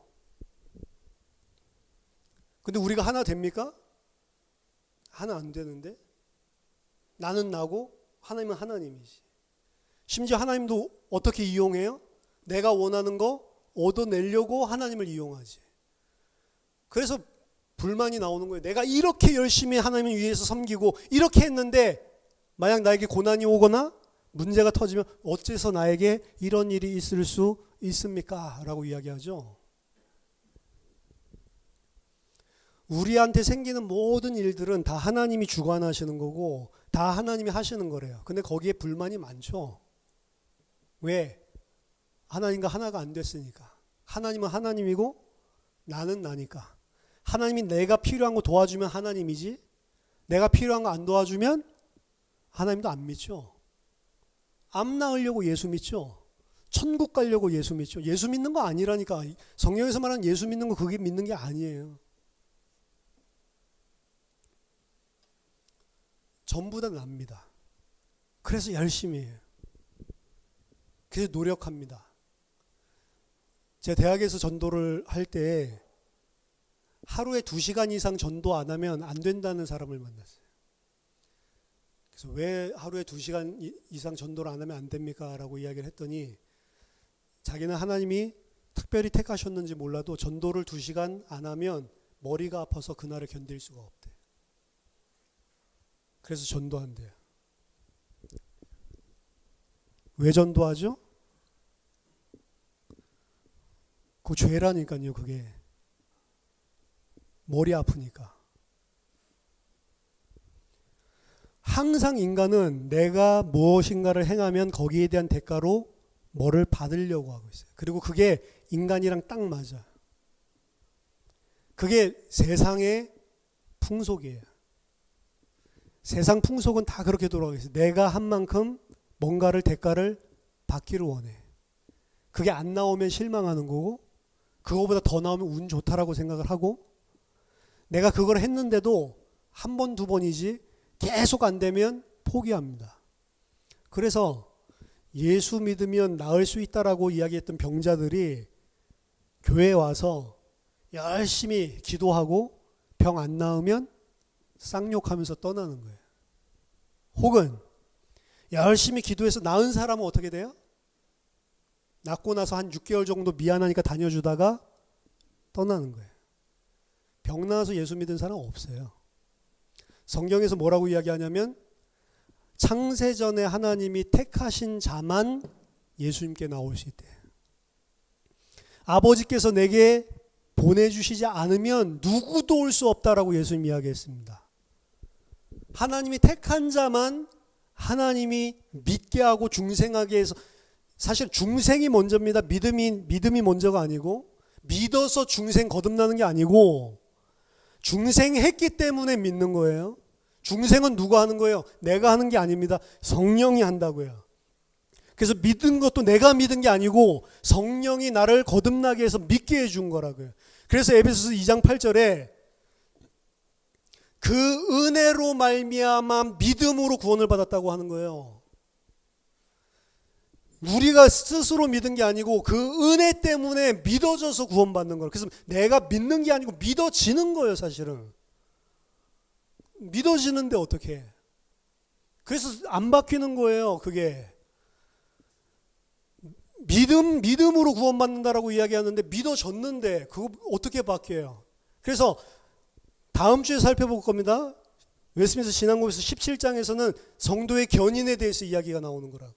근데 우리가 하나 됩니까? 하나 안 되는데? 나는 나고 하나님은 하나님이지. 심지어 하나님도 어떻게 이용해요? 내가 원하는 거 얻어내려고 하나님을 이용하지. 그래서 불만이 나오는 거예요. 내가 이렇게 열심히 하나님을 위해서 섬기고 이렇게 했는데 만약 나에게 고난이 오거나 문제가 터지면 어째서 나에게 이런 일이 있을 수 있습니까? 라고 이야기하죠. 우리한테 생기는 모든 일들은 다 하나님이 주관하시는 거고 다 하나님이 하시는 거래요. 근데 거기에 불만이 많죠. 왜? 하나님과 하나가 안 됐으니까. 하나님은 하나님이고 나는 나니까. 하나님이 내가 필요한 거 도와주면 하나님이지 내가 필요한 거 안 도와주면 하나님도 안 믿죠. 암 낳으려고 예수 믿죠. 천국 가려고 예수 믿죠. 예수 믿는 거 아니라니까. 성경에서 말하는 예수 믿는 거 그게 믿는 게 아니에요. 전부 다 납니다. 그래서 열심히 해요. 그래서 노력합니다. 제 대학에서 전도를 할 때 하루에 2시간 이상 전도 안 하면 안 된다는 사람을 만났어요. 그래서 왜 하루에 2시간 이상 전도를 안 하면 안 됩니까? 라고 이야기를 했더니 자기는 하나님이 특별히 택하셨는지 몰라도 전도를 2시간 안 하면 머리가 아파서 그날을 견딜 수가 없대. 그래서 전도한대요. 왜 전도하죠? 그 죄라니까요. 그게 머리 아프니까. 항상 인간은 내가 무엇인가를 행하면 거기에 대한 대가로 뭐를 받으려고 하고 있어요. 그리고 그게 인간이랑 딱 맞아. 그게 세상의 풍속이에요. 세상 풍속은 다 그렇게 돌아가고 있어요. 내가 한 만큼 뭔가를 대가를 받기를 원해. 그게 안 나오면 실망하는 거고, 그거보다 더 나오면 운 좋다라고 생각을 하고, 내가 그걸 했는데도 한 번, 두 번이지 계속 안 되면 포기합니다. 그래서 예수 믿으면 나을 수 있다라고 이야기했던 병자들이 교회에 와서 열심히 기도하고 병 안 나으면 쌍욕하면서 떠나는 거예요. 혹은 열심히 기도해서 나은 사람은 어떻게 돼요? 낫고 나서 한 6개월 정도 미안하니까 다녀주다가 떠나는 거예요. 병 나아서 예수 믿은 사람 없어요. 성경에서 뭐라고 이야기하냐면 창세전에 하나님이 택하신 자만 예수님께 나올 수 있대요. 아버지께서 내게 보내주시지 않으면 누구도 올 수 없다라고 예수님 이야기했습니다. 하나님이 택한 자만 하나님이 믿게 하고 중생하게 해서, 사실 중생이 먼저입니다. 믿음이 먼저가 아니고, 믿어서 중생 거듭나는 게 아니고, 중생했기 때문에 믿는 거예요. 중생은 누가 하는 거예요? 내가 하는 게 아닙니다. 성령이 한다고요. 그래서 믿은 것도 내가 믿은 게 아니고 성령이 나를 거듭나게 해서 믿게 해준 거라고요. 그래서 에베소서 2장 8절에 그 은혜로 말미암아 믿음으로 구원을 받았다고 하는 거예요. 우리가 스스로 믿은 게 아니고 그 은혜 때문에 믿어져서 구원받는 거예요. 그래서 내가 믿는 게 아니고 믿어지는 거예요, 사실은. 믿어지는데 어떻게 해? 그래서 안 바뀌는 거예요, 그게. 믿음으로 구원받는다라고 이야기하는데 믿어졌는데 그거 어떻게 바뀌어요? 그래서 다음 주에 살펴볼 겁니다. 웨스민스터 신앙고에서 17장에서는 성도의 견인에 대해서 이야기가 나오는 거라고.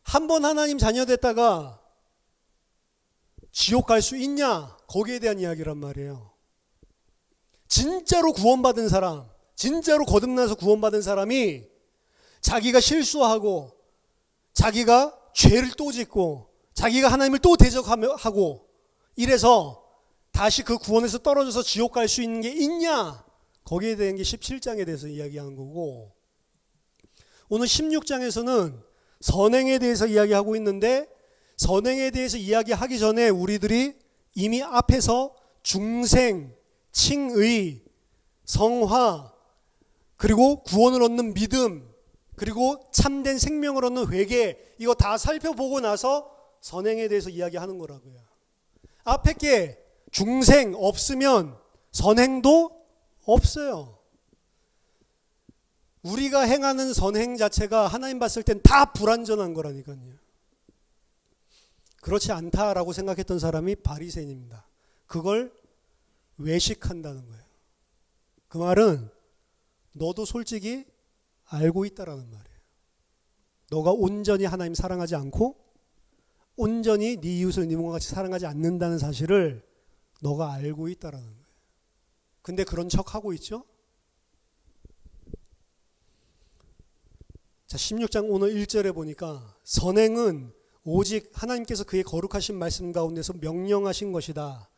한 번 하나님 자녀 됐다가 지옥 갈 수 있냐? 거기에 대한 이야기란 말이에요. 진짜로 구원받은 사람, 진짜로 거듭나서 구원받은 사람이 자기가 실수하고 자기가 죄를 또 짓고 자기가 하나님을 또 대적하고 이래서 다시 그 구원에서 떨어져서 지옥 갈 수 있는 게 있냐? 거기에 대한 게 17장에 대해서 이야기하는 거고, 오늘 16장에서는 선행에 대해서 이야기하고 있는데, 선행에 대해서 이야기하기 전에 우리들이 이미 앞에서 중생, 칭의, 성화, 그리고 구원을 얻는 믿음, 그리고 참된 생명을 얻는 회개, 이거 다 살펴보고 나서 선행에 대해서 이야기하는 거라고요. 앞에 게 중생 없으면 선행도 없어요. 우리가 행하는 선행 자체가 하나님 봤을 땐 다 불완전한 거라니까요. 그렇지 않다라고 생각했던 사람이 바리새인입니다. 그걸 외식한다는 거예요. 그 말은 너도 솔직히 알고 있다라는 말이에요. 너가 온전히 하나님 사랑하지 않고 온전히 네 이웃을 네 몸과 같이 사랑하지 않는다는 사실을 너가 알고 있다라는 거예요. 근데 그런 척하고 있죠? 자, 16장 오늘 1절에 보니까 선행은 오직 하나님께서 그의 거룩하신 말씀 가운데서 명령하신 것이다.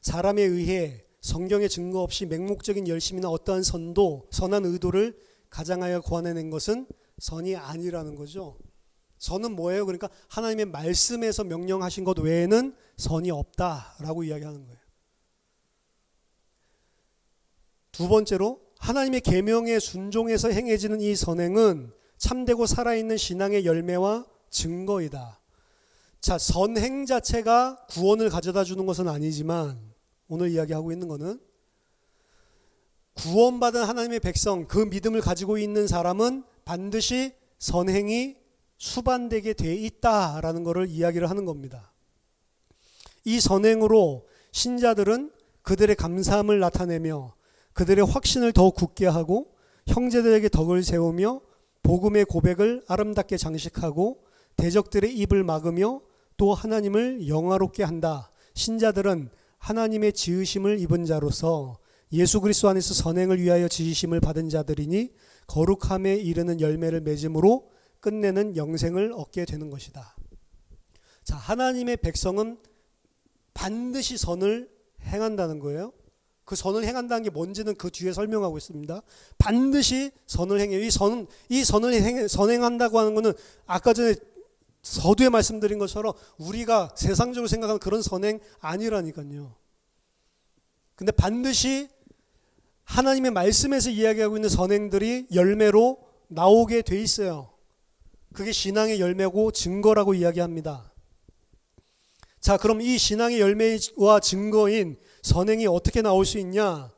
사람에 의해 성경의 증거 없이 맹목적인 열심이나 어떠한 선한 의도를 가장하여 고안해낸 것은 선이 아니라는 거죠. 선은 뭐예요? 그러니까 하나님의 말씀에서 명령하신 것 외에는 선이 없다라고 이야기하는 거예요. 두 번째로 하나님의 계명에 순종해서 행해지는 이 선행은 참되고 살아있는 신앙의 열매와 증거이다. 자, 선행 자체가 구원을 가져다 주는 것은 아니지만 오늘 이야기하고 있는 것은 구원받은 하나님의 백성, 그 믿음을 가지고 있는 사람은 반드시 선행이 수반되게 돼 있다라는 것을 이야기를 하는 겁니다. 이 선행으로 신자들은 그들의 감사함을 나타내며 그들의 확신을 더 굳게 하고 형제들에게 덕을 세우며 복음의 고백을 아름답게 장식하고 대적들의 입을 막으며 또 하나님을 영화롭게 한다. 신자들은 하나님의 지으심을 입은 자로서 예수 그리스도 안에서 선행을 위하여 지으심을 받은 자들이니 거룩함에 이르는 열매를 맺음으로 끝내는 영생을 얻게 되는 것이다. 자, 하나님의 백성은 반드시 선을 행한다는 거예요. 그 선을 행한다는 게 뭔지는 그 뒤에 설명하고 있습니다. 반드시 선을 행해요. 이 선을 선행한다고 하는 것은 아까 전에 서두에 말씀드린 것처럼 우리가 세상적으로 생각하는 그런 선행 아니라니까요. 근데 반드시 하나님의 말씀에서 이야기하고 있는 선행들이 열매로 나오게 돼 있어요. 그게 신앙의 열매고 증거라고 이야기합니다. 자, 그럼 이 신앙의 열매와 증거인 선행이 어떻게 나올 수 있냐?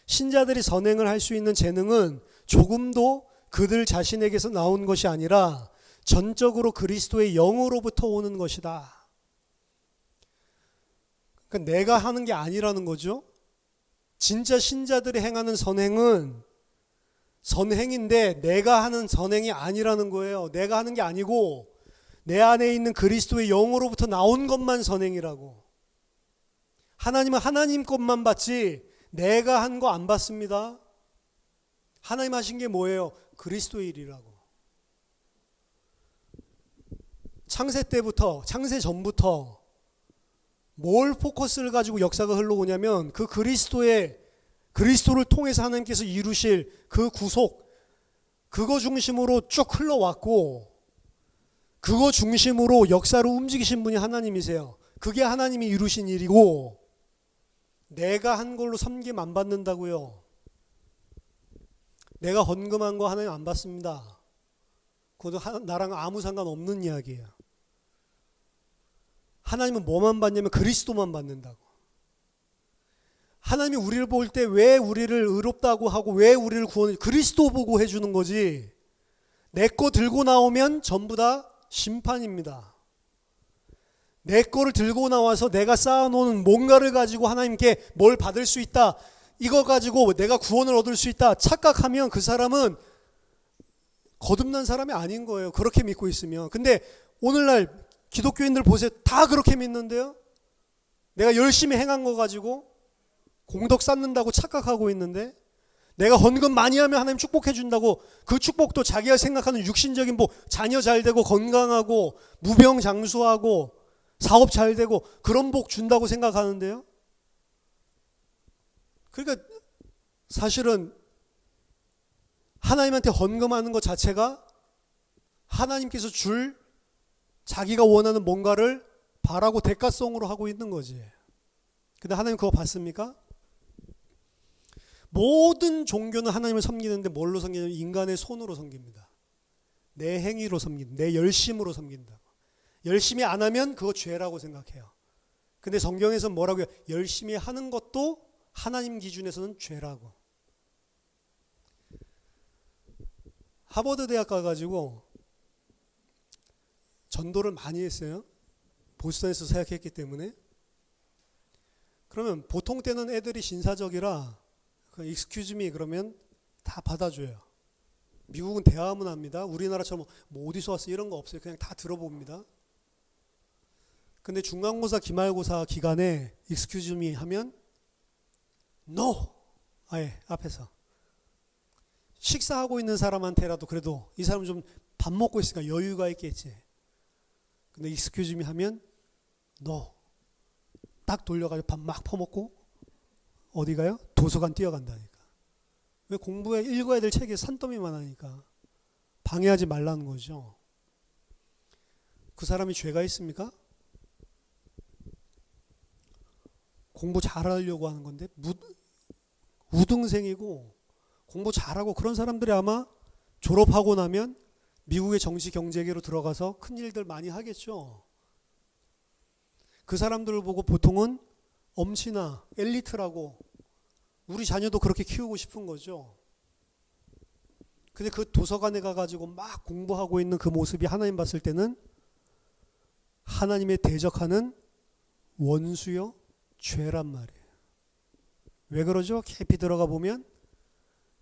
신자들이 선행을 할 수 있는 재능은 조금도 그들 자신에게서 나온 것이 아니라 전적으로 그리스도의 영으로부터 오는 것이다. 그러니까 내가 하는 게 아니라는 거죠. 진짜 신자들이 행하는 선행은 선행인데 내가 하는 선행이 아니라는 거예요. 내가 하는 게 아니고 내 안에 있는 그리스도의 영으로부터 나온 것만 선행이라고. 하나님은 하나님 것만 받지 내가 한 거 안 받습니다. 하나님 하신 게 뭐예요? 그리스도의 일이라고. 창세 때부터, 창세 전부터 뭘 포커스를 가지고 역사가 흘러오냐면 그 그리스도를 통해서 하나님께서 이루실 그 구속, 그거 중심으로 쭉 흘러왔고 그거 중심으로 역사를 움직이신 분이 하나님이세요. 그게 하나님이 이루신 일이고 내가 한 걸로 섬김 안 받는다고요. 내가 헌금한 거 하나님 안 받습니다. 그것도 나랑 아무 상관없는 이야기예요. 하나님은 뭐만 받냐면 그리스도만 받는다고. 하나님이 우리를 볼 때 왜 우리를 의롭다고 하고 왜 우리를 구원해? 그리스도 보고 해주는 거지. 내 거 들고 나오면 전부 다 심판입니다. 내 거를 들고 나와서 내가 쌓아놓은 뭔가를 가지고 하나님께 뭘 받을 수 있다. 이거 가지고 내가 구원을 얻을 수 있다. 착각하면 그 사람은 거듭난 사람이 아닌 거예요. 그렇게 믿고 있으면. 근데 오늘날 기독교인들 보세요. 다 그렇게 믿는데요. 내가 열심히 행한 거 가지고 공덕 쌓는다고 착각하고 있는데 내가 헌금 많이 하면 하나님 축복해 준다고 그 축복도 자기가 생각하는 육신적인 뭐 자녀 잘 되고 건강하고 무병장수하고 사업 잘 되고 그런 복 준다고 생각하는데요. 그러니까 사실은 하나님한테 헌금하는 것 자체가 하나님께서 줄 자기가 원하는 뭔가를 바라고 대가성으로 하고 있는 거지. 근데 하나님 그거 받습니까? 모든 종교는 하나님을 섬기는데 뭘로 섬기냐면 인간의 손으로 섬깁니다. 내 행위로 섬긴다. 내 열심으로 섬긴다. 열심히 안 하면 그거 죄라고 생각해요. 근데 성경에서는 뭐라고요? 열심히 하는 것도 하나님 기준에서는 죄라고. 하버드 대학 가가지고 전도를 많이 했어요. 보스턴에서 사역했기 때문에. 그러면 보통 때는 애들이 신사적이라 그 excuse me 그러면 다 받아줘요. 미국은 대화문 합니다. 우리나라처럼 뭐 어디서 왔어 이런 거 없어요. 그냥 다 들어봅니다. 근데 중간고사 기말고사 기간에 excuse me 하면 no! 아예 앞에서 식사하고 있는 사람한테라도 그래도 이 사람은 좀 밥 먹고 있으니까 여유가 있겠지. 근데 excuse me 하면 no. 딱 돌려가지고 밥 막 퍼먹고 어디 가요? 도서관 뛰어간다니까. 왜 공부해 읽어야 될 책에 산더미만 하니까 방해하지 말라는 거죠. 그 사람이 죄가 있습니까? 공부 잘하려고 하는 건데 우등생이고 공부 잘하고 그런 사람들이 아마 졸업하고 나면 미국의 정치 경제계로 들어가서 큰 일들 많이 하겠죠. 그 사람들을 보고 보통은 엄친아, 엘리트라고 우리 자녀도 그렇게 키우고 싶은 거죠. 근데 그 도서관에 가가지고 막 공부하고 있는 그 모습이 하나님 봤을 때는 하나님의 대적하는 원수요 죄란 말이에요. 왜 그러죠? 깊이 들어가 보면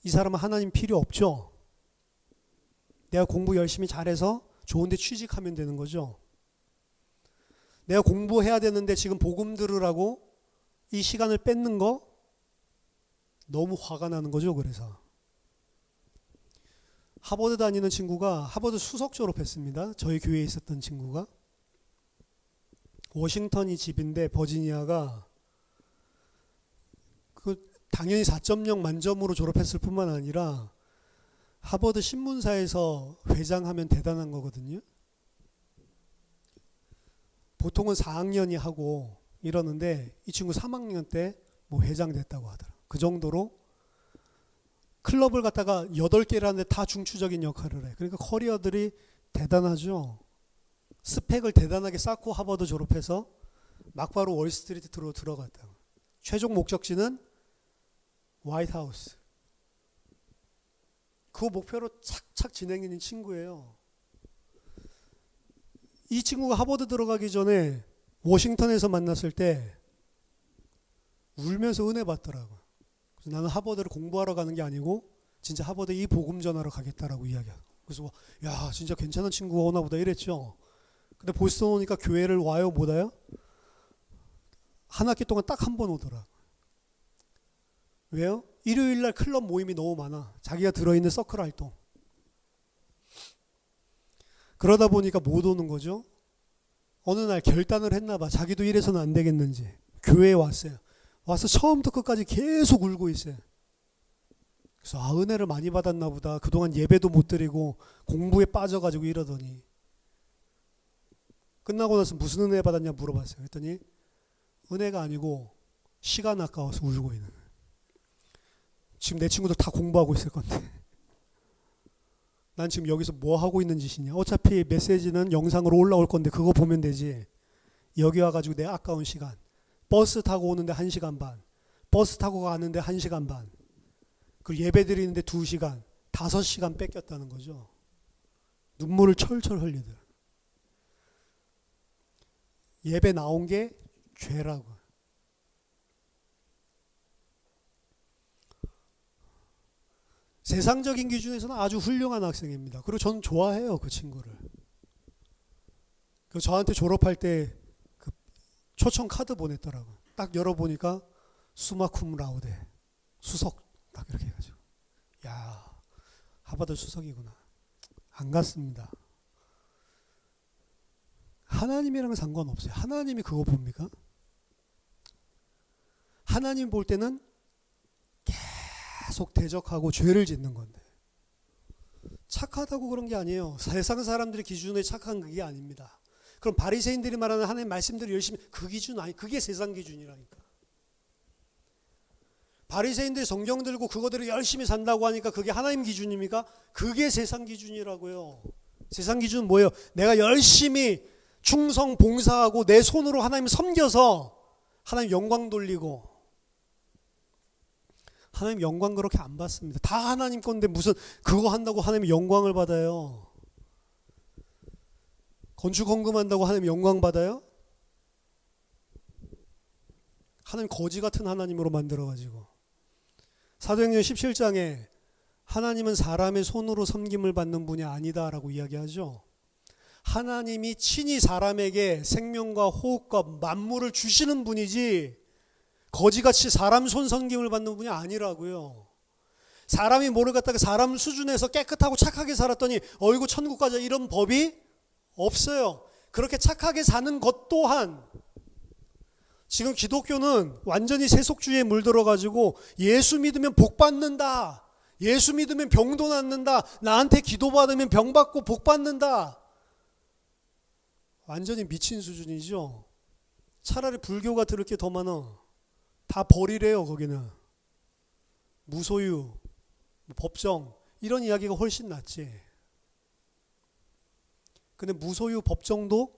이 사람은 하나님 필요 없죠. 내가 공부 열심히 잘해서 좋은 데 취직하면 되는 거죠. 내가 공부해야 되는데 지금 복음 들으라고 이 시간을 뺏는 거 너무 화가 나는 거죠. 그래서 하버드 다니는 친구가 하버드 수석 졸업했습니다. 저희 교회에 있었던 친구가. 워싱턴이 집인데 버지니아가 당연히 4.0 만점으로 졸업했을 뿐만 아니라 하버드 신문사에서 회장하면 대단한 거거든요. 보통은 4학년이 하고 이러는데 이 친구 3학년 때 뭐 회장 됐다고 하더라. 그 정도로 클럽을 갖다가 8개라는데 다 중추적인 역할을 해. 그러니까 커리어들이 대단하죠. 스펙을 대단하게 쌓고 하버드 졸업해서 막바로 월스트리트로 들어갔다. 최종 목적지는 화이트하우스. 그 목표로 착착 진행하는 친구예요. 이 친구가 하버드 들어가기 전에 워싱턴에서 만났을 때 울면서 은혜 받더라고. 그래서 나는 하버드를 공부하러 가는 게 아니고 진짜 하버드 이 복음 전하러 가겠다라고 이야기하고. 그래서 야 진짜 괜찮은 친구가 오나 보다 이랬죠. 근데 보스턴 오니까 교회를 와요 못 와요? 한 학기 동안 딱 한 번 오더라. 왜요? 일요일날 클럽 모임이 너무 많아. 자기가 들어있는 서클 활동. 그러다 보니까 못 오는 거죠. 어느 날 결단을 했나 봐. 자기도 이래서는 안 되겠는지. 교회에 왔어요. 와서 처음부터 끝까지 계속 울고 있어요. 그래서 은혜를 많이 받았나 보다. 그동안 예배도 못 드리고 공부에 빠져가지고 이러더니 끝나고 나서 무슨 은혜 받았냐 물어봤어요. 그랬더니 은혜가 아니고 시간 아까워서 울고 있는 거예요. 지금 내 친구들 다 공부하고 있을 건데 난 지금 여기서 뭐 하고 있는 짓이냐. 어차피 메시지는 영상으로 올라올 건데 그거 보면 되지. 여기 와가지고 내 아까운 시간. 버스 타고 오는데 1시간 반. 버스 타고 가는데 1시간 반. 그리고 예배 드리는데 2시간. 5시간 뺏겼다는 거죠. 눈물을 철철 흘리더라. 예배 나온 게 죄라고. 세상적인 기준에서는 아주 훌륭한 학생입니다. 그리고 저는 좋아해요, 그 친구를. 저한테 졸업할 때 그 초청 카드 보냈더라고요. 딱 열어보니까 수마쿰 라우데, 수석, 딱 이렇게 해가지고. 야, 하버드 수석이구나. 안 갔습니다. 하나님이랑은 상관없어요. 하나님이 그거 봅니까? 하나님 볼 때는 계속 대적하고 죄를 짓는 건데 착하다고 그런 게 아니에요. 세상 사람들의 기준에 착한 그게 아닙니다. 그럼 바리새인들이 말하는 하나님 말씀대로 열심히 그 기준 아니 그게 세상 기준이라니까. 바리새인들이 성경 들고 그거대로 열심히 산다고 하니까 그게 하나님 기준입니까? 그게 세상 기준이라고요. 세상 기준은 뭐예요? 내가 열심히 충성 봉사하고 내 손으로 하나님 섬겨서 하나님 영광 돌리고. 하나님 영광 그렇게 안 받습니다. 다 하나님 건데 무슨 그거 한다고 하나님 영광을 받아요? 건축 헌금한다고 하나님 영광 받아요? 하나님 거지 같은 하나님으로 만들어가지고. 사도행전 17장에 하나님은 사람의 손으로 섬김을 받는 분이 아니다라고 이야기하죠. 하나님이 친히 사람에게 생명과 호흡과 만물을 주시는 분이지 거지같이 사람 손 섬김을 받는 분이 아니라고요. 사람이 뭐를 갖다가 사람 수준에서 깨끗하고 착하게 살았더니 어이구 천국 가자 이런 법이 없어요. 그렇게 착하게 사는 것 또한 지금 기독교는 완전히 세속주의에 물들어가지고 예수 믿으면 복 받는다. 예수 믿으면 병도 낫는다. 나한테 기도받으면 병 받고 복 받는다. 완전히 미친 수준이죠. 차라리 불교가 들을 게 더 많아. 다 버리래요. 거기는 무소유, 법정 이런 이야기가 훨씬 낫지. 근데 무소유 법정도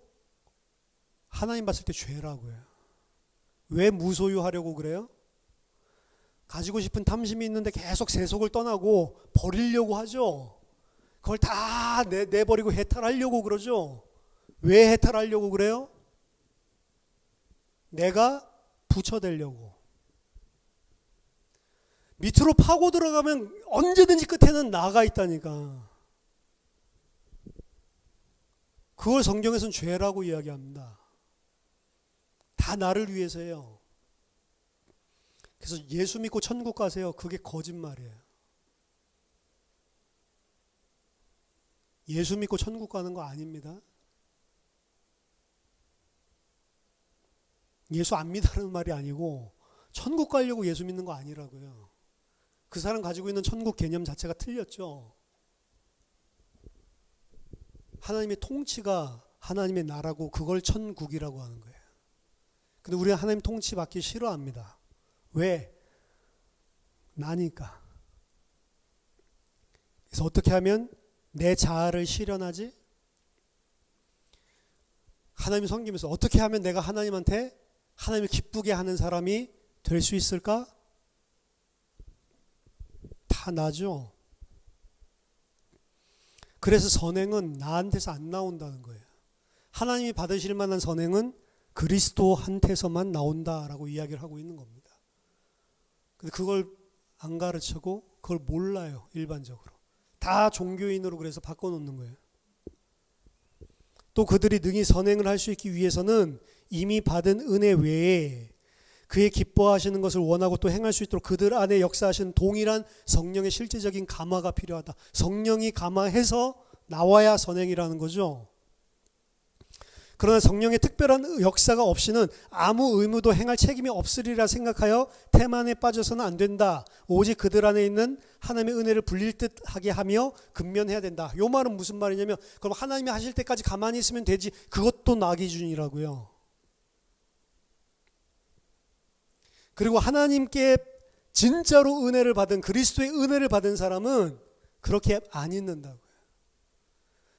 하나님 봤을 때 죄라고요. 왜 무소유하려고 그래요? 가지고 싶은 탐심이 있는데 계속 세속을 떠나고 버리려고 하죠. 그걸 다 내버리고 해탈하려고 그러죠. 왜 해탈하려고 그래요? 내가 부처되려고. 밑으로 파고 들어가면 언제든지 끝에는 나가 있다니까. 그걸 성경에서는 죄라고 이야기합니다. 다 나를 위해서예요. 그래서 예수 믿고 천국 가세요. 그게 거짓말이에요. 예수 믿고 천국 가는 거 아닙니다. 예수 안 믿으라는 말이 아니고 천국 가려고 예수 믿는 거 아니라고요. 그 사람 가지고 있는 천국 개념 자체가 틀렸죠. 하나님의 통치가 하나님의 나라고 그걸 천국이라고 하는 거예요. 근데 우리가 하나님 통치 받기 싫어합니다. 왜? 나니까. 그래서 어떻게 하면 내 자아를 실현하지? 하나님 섬기면서 어떻게 하면 내가 하나님한테 하나님을 기쁘게 하는 사람이 될 수 있을까? 다 나죠. 그래서 선행은 나한테서 안 나온다는 거예요. 하나님이 받으실 만한 선행은 그리스도한테서만 나온다라고 이야기를 하고 있는 겁니다. 근데 그걸 안 가르치고 그걸 몰라요. 일반적으로. 다 종교인으로 그래서 바꿔놓는 거예요. 또 그들이 능히 선행을 할 수 있기 위해서는 이미 받은 은혜 외에 그의 기뻐하시는 것을 원하고 또 행할 수 있도록 그들 안에 역사하시는 동일한 성령의 실제적인 감화가 필요하다. 성령이 감화해서 나와야 선행이라는 거죠. 그러나 성령의 특별한 역사가 없이는 아무 의무도 행할 책임이 없으리라 생각하여 태만에 빠져서는 안 된다. 오직 그들 안에 있는 하나님의 은혜를 불릴 듯하게 하며 근면해야 된다. 이 말은 무슨 말이냐면 그럼 하나님이 하실 때까지 가만히 있으면 되지. 그것도 나 기준이라고요. 그리고 하나님께 진짜로 은혜를 받은 그리스도의 은혜를 받은 사람은 그렇게 안 있는다고요.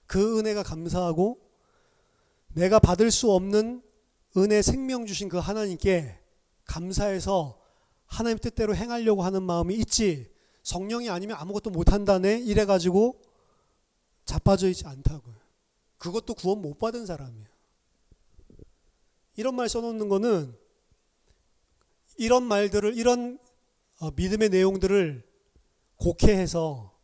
그 은혜가 감사하고 내가 받을 수 없는 은혜 생명 주신 그 하나님께 감사해서 하나님 뜻대로 행하려고 하는 마음이 있지, 성령이 아니면 아무것도 못한다네 이래가지고 자빠져 있지 않다고요. 그것도 구원 못 받은 사람이에요. 이런 말 써놓는 거는 이런 말들을, 이런 믿음의 내용들을 곡해해서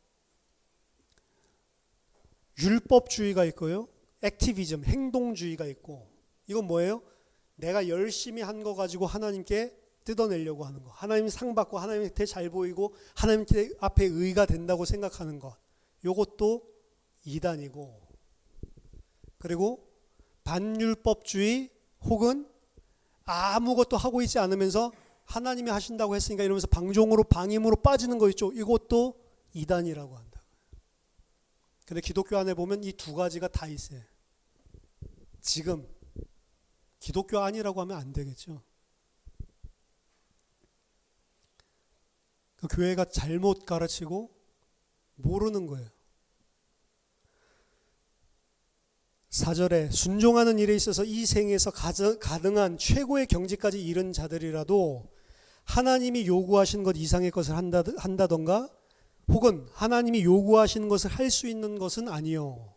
율법주의가 있고요, 액티비즘, 행동주의가 있고, 이건 뭐예요? 내가 열심히 한 거 가지고 하나님께 뜯어내려고 하는 거, 하나님 상 받고 하나님한테 잘 보이고 하나님 앞에 의가 된다고 생각하는 것, 이것도 이단이고, 그리고 반율법주의 혹은 아무것도 하고 있지 않으면서 하나님이 하신다고 했으니까 이러면서 방종으로 방임으로 빠지는 거 있죠. 이것도 이단이라고 한다. 근데 기독교 안에 보면 이 두 가지가 다 있어요. 지금 기독교 아니라고 하면 안 되겠죠. 그 교회가 잘못 가르치고 모르는 거예요. 4절에 순종하는 일에 있어서 이 생에서 가능한 최고의 경지까지 이른 자들이라도 하나님이 요구하신 것 이상의 것을 한다던가 혹은 하나님이 요구하시는 것을 할 수 있는 것은 아니요,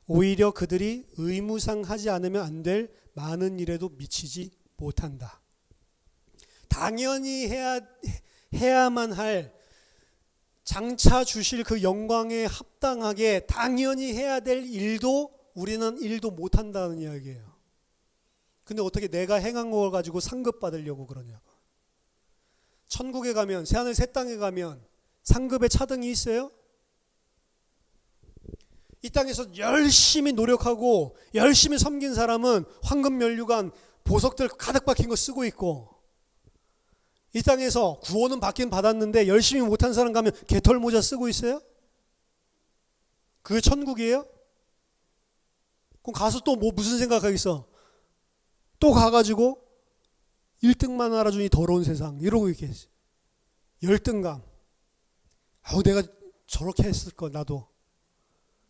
오히려 그들이 의무상 하지 않으면 안 될 많은 일에도 미치지 못한다. 당연히 해야만 할, 장차 주실 그 영광에 합당하게 당연히 해야 될 일도 우리는 일도 못한다는 이야기예요. 근데 어떻게 내가 행한 걸 가지고 상급 받으려고 그러냐고. 천국에 가면, 새하늘 새 땅에 가면 상급의 차등이 있어요? 이 땅에서 열심히 노력하고 열심히 섬긴 사람은 황금 면류관 보석들 가득 박힌 거 쓰고 있고, 이 땅에서 구원은 받긴 받았는데 열심히 못한 사람 가면 개털 모자 쓰고 있어요? 그게 천국이에요? 그럼 가서 또 무슨 생각하겠어? 또 가가지고 1등만 알아주니 더러운 세상 이러고 있겠지. 열등감. 내가 저렇게 했을 거 나도.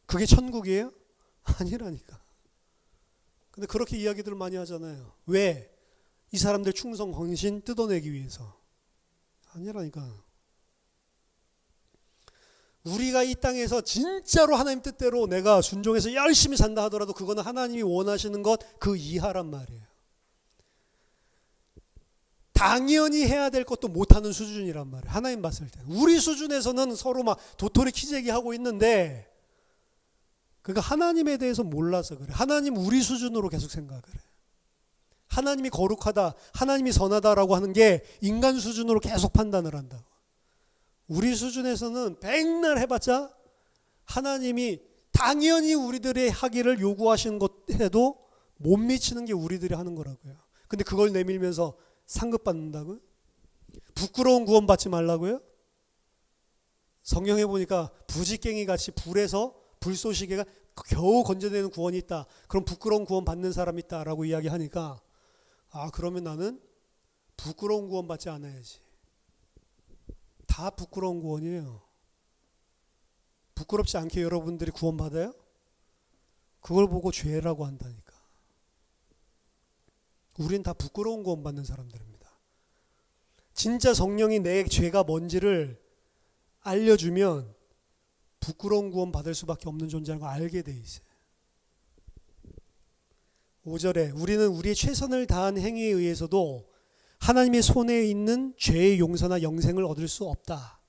그게 천국이에요? 아니라니까. 근데 그렇게 이야기들을 많이 하잖아요. 왜? 이 사람들 충성 헌신 뜯어내기 위해서. 아니라니까. 우리가 이 땅에서 진짜로 하나님 뜻대로 내가 순종해서 열심히 산다 하더라도 그거는 하나님이 원하시는 것 그 이하란 말이에요. 당연히 해야 될 것도 못하는 수준이란 말이에요. 하나님 봤을 때. 우리 수준에서는 서로 막 도토리 키재기 하고 있는데 그러니까 하나님에 대해서 몰라서 그래. 하나님 우리 수준으로 계속 생각을 해. 하나님이 거룩하다, 하나님이 선하다라고 하는 게 인간 수준으로 계속 판단을 한다고. 우리 수준에서는 백날 해봤자 하나님이 당연히 우리들의 하기를 요구하시는 것 해도 못 미치는 게 우리들이 하는 거라고요. 근데 그걸 내밀면서 상급 받는다고요? 부끄러운 구원 받지 말라고요? 성경에 보니까 부지깽이 같이 불에서 불쏘시개가 겨우 건져내는 구원이 있다. 그럼 부끄러운 구원 받는 사람이 있다라고 이야기하니까 그러면 나는 부끄러운 구원 받지 않아야지. 다 부끄러운 구원이에요. 부끄럽지 않게 여러분들이 구원 받아요? 그걸 보고 죄라고 한다니까. 우린 다 부끄러운 구원 받는 사람들입니다. 진짜 성령이 내 죄가 뭔지를 알려주면 부끄러운 구원 받을 수밖에 없는 존재라는 걸 알게 돼 있어요. 5절에 우리는 우리의 최선을 다한 행위에 의해서도 하나님의 손에 있는 죄의 용서나 영생을 얻을 수 없다.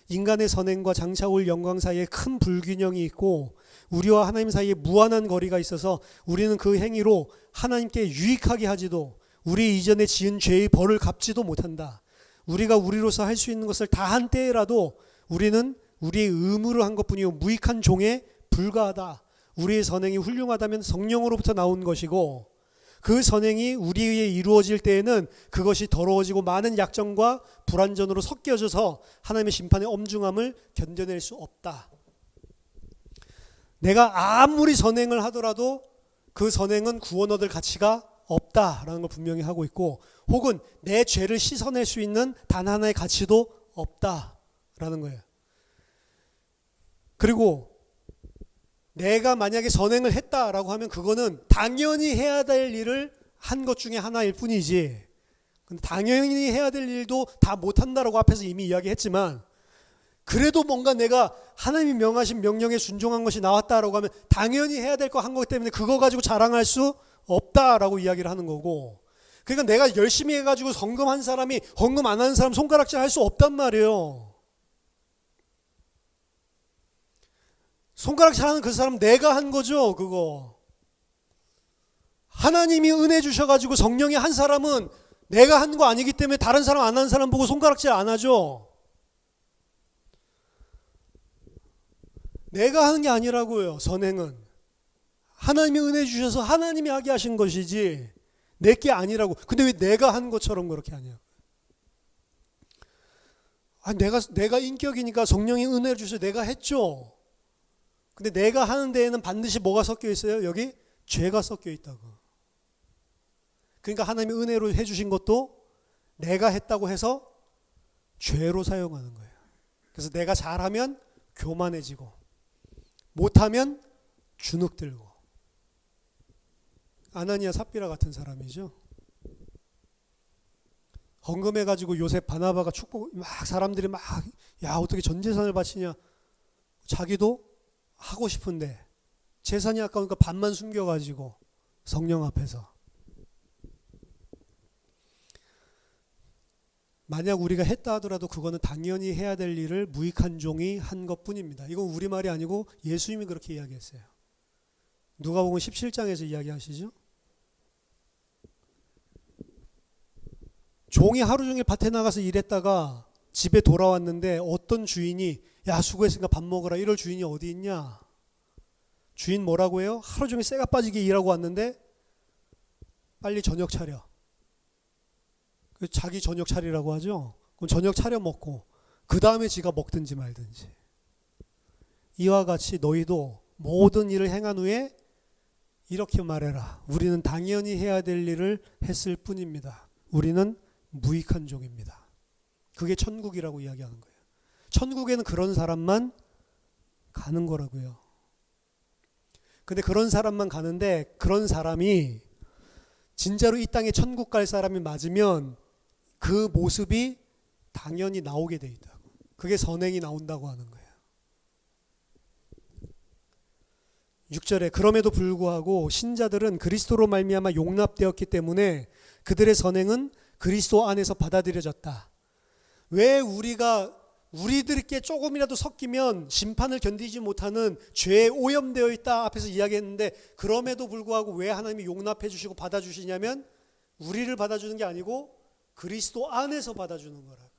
인간의 선행과 장차 올 영광 사이에 큰 불균형이 있고 우리와 하나님 사이에 무한한 거리가 있어서 우리는 그 행위로 하나님께 유익하게 하지도 우리 이전에 지은 죄의 벌을 갚지도 못한다. 우리가 우리로서 할 수 있는 것을 다 한 때라도 우리는 우리의 의무를 한 것뿐이요 무익한 종에 불과하다. 우리의 선행이 훌륭하다면 성령으로부터 나온 것이고 그 선행이 우리 위에 이루어질 때에는 그것이 더러워지고 많은 약점과 불완전으로 섞여져서 하나님의 심판의 엄중함을 견뎌낼 수 없다. 내가 아무리 선행을 하더라도 그 선행은 구원 얻을 가치가 없다라는 걸 분명히 하고 있고 혹은 내 죄를 씻어낼 수 있는 단 하나의 가치도 없다라는 거예요. 그리고 내가 만약에 선행을 했다라고 하면 그거는 당연히 해야 될 일을 한 것 중에 하나일 뿐이지. 근데 당연히 해야 될 일도 다 못한다라고 앞에서 이미 이야기했지만 그래도 뭔가 내가 하나님이 명하신 명령에 순종한 것이 나왔다라고 하면 당연히 해야 될 거 한 거기 때문에 그거 가지고 자랑할 수 없다라고 이야기를 하는 거고 그러니까 내가 열심히 해가지고 헌금한 사람이 헌금 안 하는 사람 손가락질 할 수 없단 말이에요. 손가락질 하는 그 사람 내가 한 거죠. 그거. 하나님이 은혜 주셔가지고 성령이 한 사람은 내가 한 거 아니기 때문에 다른 사람 안 하는 사람 보고 손가락질 안 하죠. 내가 하는 게 아니라고요. 선행은. 하나님이 은혜 주셔서 하나님이 하게 하신 것이지 내 게 아니라고. 근데 왜 내가 한 것처럼 그렇게 하냐고. 내가 인격이니까 성령이 은혜를 주셔서 내가 했죠. 근데 내가 하는 데에는 반드시 뭐가 섞여 있어요? 여기 죄가 섞여 있다고. 그러니까 하나님이 은혜로 해주신 것도 내가 했다고 해서 죄로 사용하는 거예요. 그래서 내가 잘하면 교만해지고 못하면 주눅들고. 아나니아 삽비라 같은 사람이죠. 헌금해가지고 요셉 바나바가 축복 막 사람들이 막 야 어떻게 전 재산을 바치냐. 자기도 하고 싶은데 재산이 아까우니까 반만 숨겨가지고 성령 앞에서. 만약 우리가 했다 하더라도 그거는 당연히 해야 될 일을 무익한 종이 한 것뿐입니다. 이건 우리말이 아니고 예수님이 그렇게 이야기했어요. 누가복음 17장에서 이야기하시죠. 종이 하루 종일 밭에 나가서 일했다가 집에 돌아왔는데 어떤 주인이 야 수고했으니까 밥 먹으라 이럴 주인이 어디 있냐. 주인 뭐라고 해요? 하루 종일 쇠가 빠지게 일하고 왔는데 빨리 저녁 차려. 자기 저녁 차리라고 하죠. 그럼 저녁 차려 먹고 그 다음에 지가 먹든지 말든지. 이와 같이 너희도 모든 일을 행한 후에 이렇게 말해라. 우리는 당연히 해야 될 일을 했을 뿐입니다. 우리는 무익한 종입니다. 그게 천국이라고 이야기하는 거예요. 천국에는 그런 사람만 가는 거라고요. 근데 그런 사람만 가는데 그런 사람이 진짜로 이 땅에 천국 갈 사람이 맞으면 그 모습이 당연히 나오게 돼 있다고. 그게 선행이 나온다고 하는 거예요. 6절에 그럼에도 불구하고 신자들은 그리스도로 말미암아 용납되었기 때문에 그들의 선행은 그리스도 안에서 받아들여졌다. 왜 우리들께 조금이라도 섞이면 심판을 견디지 못하는 죄에 오염되어 있다 앞에서 이야기했는데, 그럼에도 불구하고 왜 하나님이 용납해 주시고 받아주시냐면 우리를 받아주는 게 아니고 그리스도 안에서 받아주는 거라고요.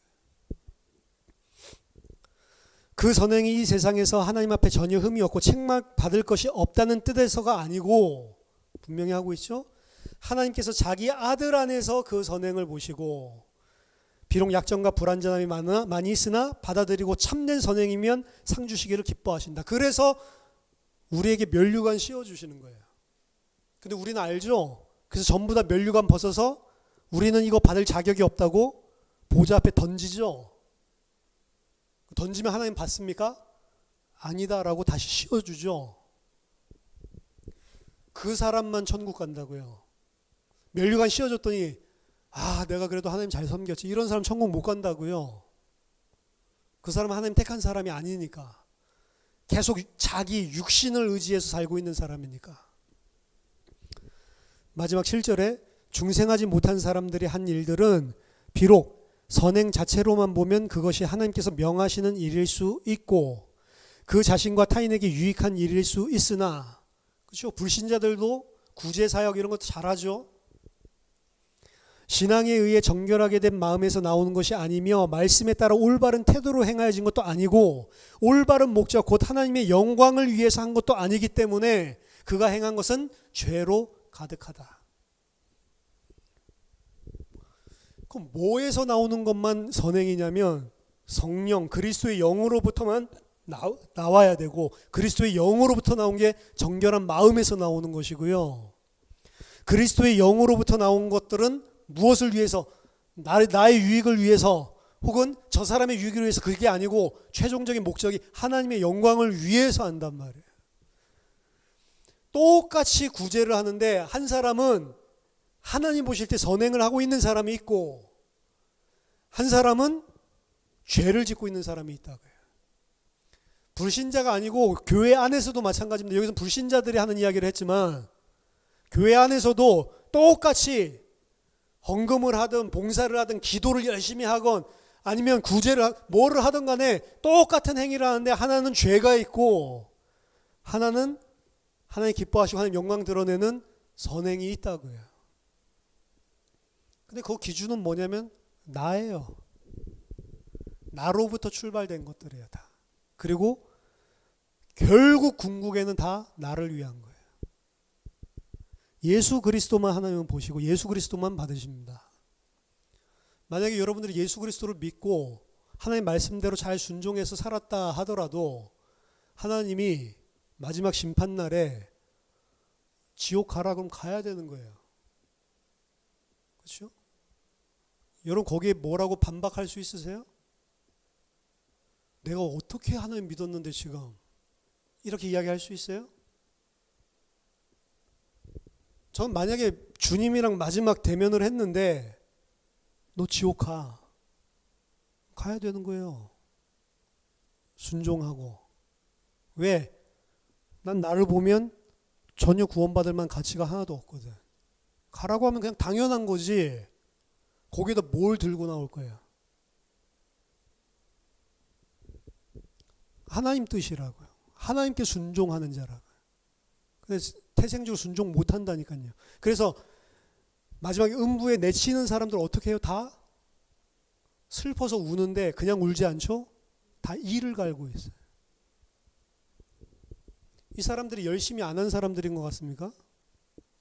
그 선행이 이 세상에서 하나님 앞에 전혀 흠이 없고 책망받을 것이 없다는 뜻에서가 아니고, 분명히 하고 있죠. 하나님께서 자기 아들 안에서 그 선행을 보시고, 비록 약점과 불완전함이 많이 있으나 받아들이고 참된 선행이면 상 주시기를 기뻐하신다. 그래서 우리에게 면류관 씌워주시는 거예요. 근데 우리는 알죠. 그래서 전부 다 면류관 벗어서 우리는 이거 받을 자격이 없다고 보좌 앞에 던지죠. 던지면 하나님 받습니까? 아니다라고 다시 씌워주죠. 그 사람만 천국 간다고요. 면류관 씌워줬더니 내가 그래도 하나님 잘 섬겼지, 이런 사람 천국 못 간다고요. 그 사람은 하나님 택한 사람이 아니니까. 계속 자기 육신을 의지해서 살고 있는 사람이니까. 마지막 7절에 중생하지 못한 사람들이 한 일들은 비록 선행 자체로만 보면 그것이 하나님께서 명하시는 일일 수 있고 그 자신과 타인에게 유익한 일일 수 있으나, 그렇죠? 불신자들도 구제사역 이런 것도 잘하죠. 신앙에 의해 정결하게 된 마음에서 나오는 것이 아니며 말씀에 따라 올바른 태도로 행하여진 것도 아니고 올바른 목적 곧 하나님의 영광을 위해서 한 것도 아니기 때문에 그가 행한 것은 죄로 가득하다. 그럼 뭐에서 나오는 것만 선행이냐면 성령 그리스도의 영으로부터만 나와야 되고, 그리스도의 영으로부터 나온 게 정결한 마음에서 나오는 것이고요. 그리스도의 영으로부터 나온 것들은 무엇을 위해서? 나의 유익을 위해서, 혹은 저 사람의 유익을 위해서, 그게 아니고 최종적인 목적이 하나님의 영광을 위해서 한단 말이에요. 똑같이 구제를 하는데 한 사람은 하나님 보실 때 선행을 하고 있는 사람이 있고 한 사람은 죄를 짓고 있는 사람이 있다고요. 불신자가 아니고 교회 안에서도 마찬가지입니다. 여기서 불신자들이 하는 이야기를 했지만 교회 안에서도 똑같이 헌금을 하든 봉사를 하든 기도를 열심히 하건 아니면 구제를 뭐를 하든 간에 똑같은 행위를 하는데 하나는 죄가 있고 하나는 하나님 기뻐하시고 하나님 영광 드러내는 선행이 있다고요. 근데 그 기준은 뭐냐면 나예요. 나로부터 출발된 것들이에요, 다. 그리고 결국 궁극에는 다 나를 위한 거예요. 예수 그리스도만 하나님은 보시고 예수 그리스도만 받으십니다. 만약에 여러분들이 예수 그리스도를 믿고 하나님 말씀대로 잘 순종해서 살았다 하더라도 하나님이 마지막 심판날에 지옥 가라 그럼 가야 되는 거예요. 그렇죠? 여러분 거기에 뭐라고 반박할 수 있으세요? 내가 어떻게 하나님 믿었는데 지금 이렇게 이야기할 수 있어요? 전 만약에 주님이랑 마지막 대면을 했는데 너 지옥 가야 되는 거예요. 순종하고. 왜? 난 나를 보면 전혀 구원받을 만한 가치가 하나도 없거든. 가라고 하면 그냥 당연한 거지. 거기에다 뭘 들고 나올 거예요? 하나님 뜻이라고요. 하나님께 순종하는 자라고요. 근데 태생적으로 순종 못한다니까요. 그래서 마지막에 음부에 내치는 사람들 어떻게 해요? 다 슬퍼서 우는데 그냥 울지 않죠? 다 이를 갈고 있어요. 이 사람들이 열심히 안 한 사람들인 것 같습니까?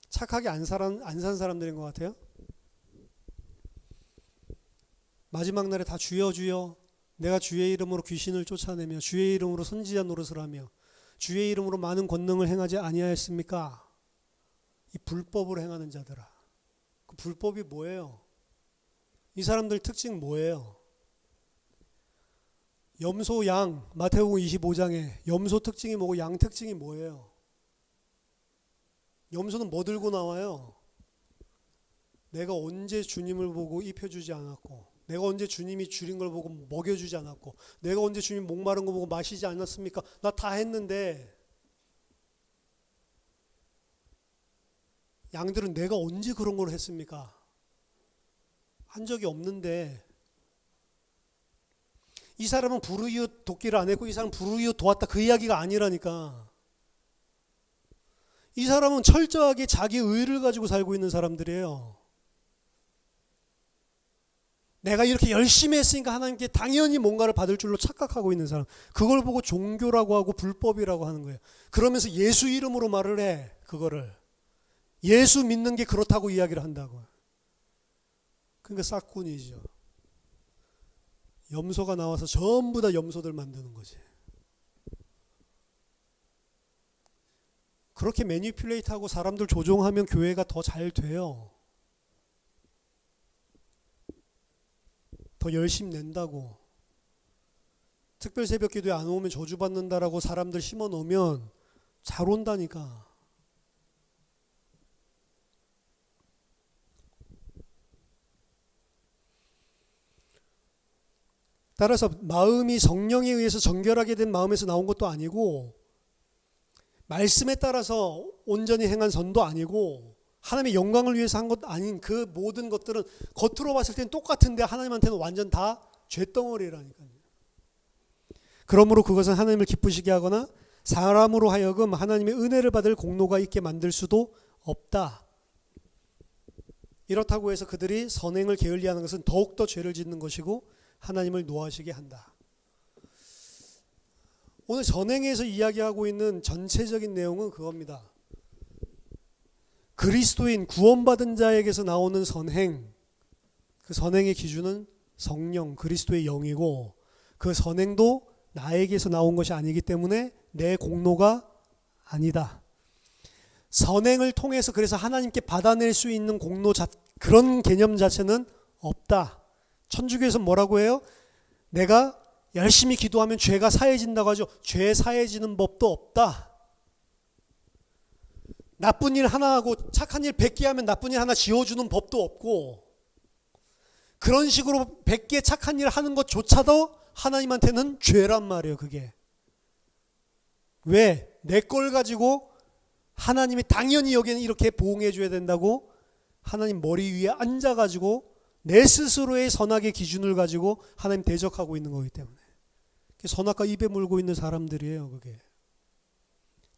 착하게 안 산 사람들인 것 같아요? 마지막 날에 다 주여 주여 내가 주의 이름으로 귀신을 쫓아내며 주의 이름으로 선지자 노릇을 하며 주의 이름으로 많은 권능을 행하지 아니하였습니까? 이 불법으로 행하는 자들아. 그 불법이 뭐예요? 이 사람들 특징 뭐예요? 염소, 양, 마태복음 25장에 염소 특징이 뭐고 양 특징이 뭐예요? 염소는 뭐 들고 나와요? 내가 언제 주님을 보고 입혀주지 않았고, 내가 언제 주님이 줄인 걸 보고 먹여주지 않았고, 내가 언제 주님 목마른 거 보고 마시지 않았습니까? 나 다 했는데. 양들은 내가 언제 그런 걸 했습니까? 한 적이 없는데. 이 사람은 불우이웃 돕기를 안 했고 이 사람은 불우이웃 도왔다, 그 이야기가 아니라니까. 이 사람은 철저하게 자기 의를 가지고 살고 있는 사람들이에요. 내가 이렇게 열심히 했으니까 하나님께 당연히 뭔가를 받을 줄로 착각하고 있는 사람. 그걸 보고 종교라고 하고 불법이라고 하는 거예요. 그러면서 예수 이름으로 말을 해. 그거를 예수 믿는 게 그렇다고 이야기를 한다고. 그러니까 싹군이죠. 염소가 나와서 전부 다 염소들 만드는 거지. 그렇게 매니플레이트하고 사람들 조종하면 교회가 더 잘 돼요. 더 열심히 낸다고. 특별 새벽 기도에 안 오면 저주받는다라고 사람들 심어 놓으면 잘 온다니까. 따라서 마음이 성령에 의해서 정결하게 된 마음에서 나온 것도 아니고, 말씀에 따라서 온전히 행한 선도 아니고, 하나님의 영광을 위해서 한 것 아닌 그 모든 것들은 겉으로 봤을 땐 똑같은데 하나님한테는 완전 다 죄덩어리라니까요. 그러므로 그것은 하나님을 기쁘시게 하거나 사람으로 하여금 하나님의 은혜를 받을 공로가 있게 만들 수도 없다. 이렇다고 해서 그들이 선행을 게을리하는 것은 더욱더 죄를 짓는 것이고 하나님을 노하시게 한다. 오늘 선행에서 이야기하고 있는 전체적인 내용은 그겁니다. 그리스도인 구원받은 자에게서 나오는 선행, 그 선행의 기준은 성령, 그리스도의 영이고, 그 선행도 나에게서 나온 것이 아니기 때문에 내 공로가 아니다. 선행을 통해서 그래서 하나님께 받아낼 수 있는 공로, 그런 개념 자체는 없다. 천주교에서 뭐라고 해요? 내가 열심히 기도하면 죄가 사해진다고 하죠. 죄 사해지는 법도 없다. 나쁜 일 하나 하고 착한 일 100개 하면 나쁜 일 하나 지워주는 법도 없고, 그런 식으로 100개 착한 일 하는 것조차도 하나님한테는 죄란 말이에요. 그게 왜? 내 걸 가지고 하나님이 당연히 여기는 이렇게 보응해 줘야 된다고 하나님 머리 위에 앉아가지고 내 스스로의 선악의 기준을 가지고 하나님 대적하고 있는 거기 때문에 선악과 입에 물고 있는 사람들이에요. 그게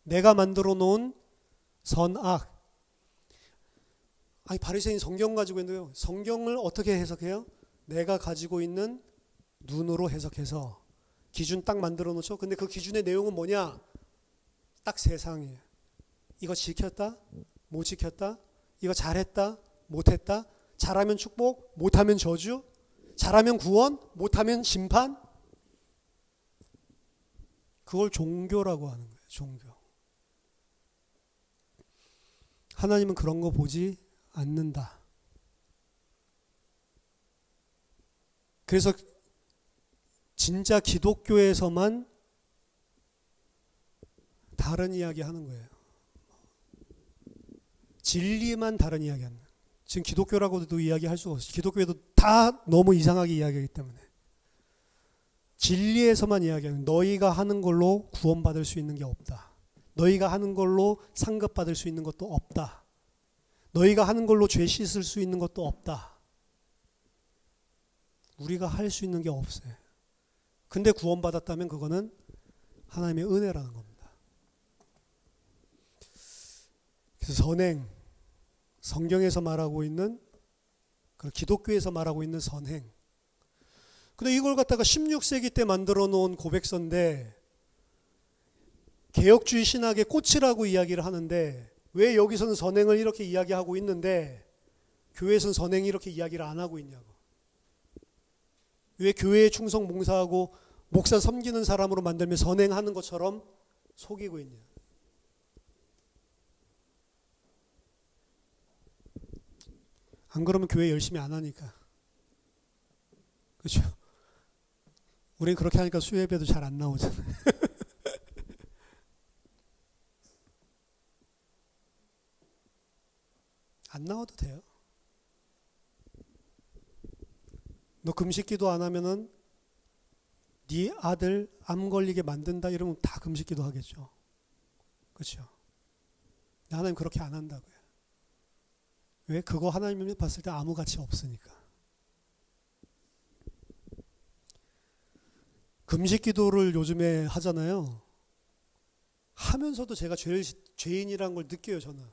내가 만들어 놓은 선악. 아니 바리새인 성경 가지고 있는데요. 성경을 어떻게 해석해요? 내가 가지고 있는 눈으로 해석해서 기준 딱 만들어 놓죠. 근데 그 기준의 내용은 뭐냐? 딱 세상이에요. 이거 지켰다? 못 지켰다? 이거 잘했다? 못했다? 잘하면 축복? 못하면 저주? 잘하면 구원? 못하면 심판? 그걸 종교라고 하는 거예요. 종교. 하나님은 그런 거 보지 않는다. 그래서 진짜 기독교에서만 다른 이야기 하는 거예요. 진리만 다른 이야기 하는 거예요. 지금 기독교라고도 이야기할 수가 없어요. 기독교에도 다 너무 이상하게 이야기하기 때문에. 진리에서만 이야기하는, 너희가 하는 걸로 구원받을 수 있는 게 없다. 너희가 하는 걸로 상급받을 수 있는 것도 없다. 너희가 하는 걸로 죄 씻을 수 있는 것도 없다. 우리가 할 수 있는 게 없어요. 근데 구원받았다면 그거는 하나님의 은혜라는 겁니다. 그래서 선행, 성경에서 말하고 있는, 기독교에서 말하고 있는 선행. 근데 이걸 갖다가 16세기 때 만들어 놓은 고백서인데 개혁주의 신학의 꽃이라고 이야기를 하는데, 왜 여기서는 선행을 이렇게 이야기하고 있는데 교회에서는 선행 이렇게 이야기를 안 하고 있냐고. 왜 교회에 충성 봉사하고 목사 섬기는 사람으로 만들면 선행하는 것처럼 속이고 있냐. 안 그러면 교회 열심히 안 하니까. 그렇죠? 우린 그렇게 하니까 수예배도 잘 안 나오잖아요. 안 나와도 돼요. 너 금식기도 안 하면은 네 아들 암 걸리게 만든다 이러면 다 금식기도 하겠죠. 그렇죠? 하나님 그렇게 안 한다고요. 왜? 그거 하나님이 봤을 때 아무 가치 없으니까. 금식기도를 요즘에 하잖아요. 하면서도 제가 죄인이라는 걸 느껴요. 저는.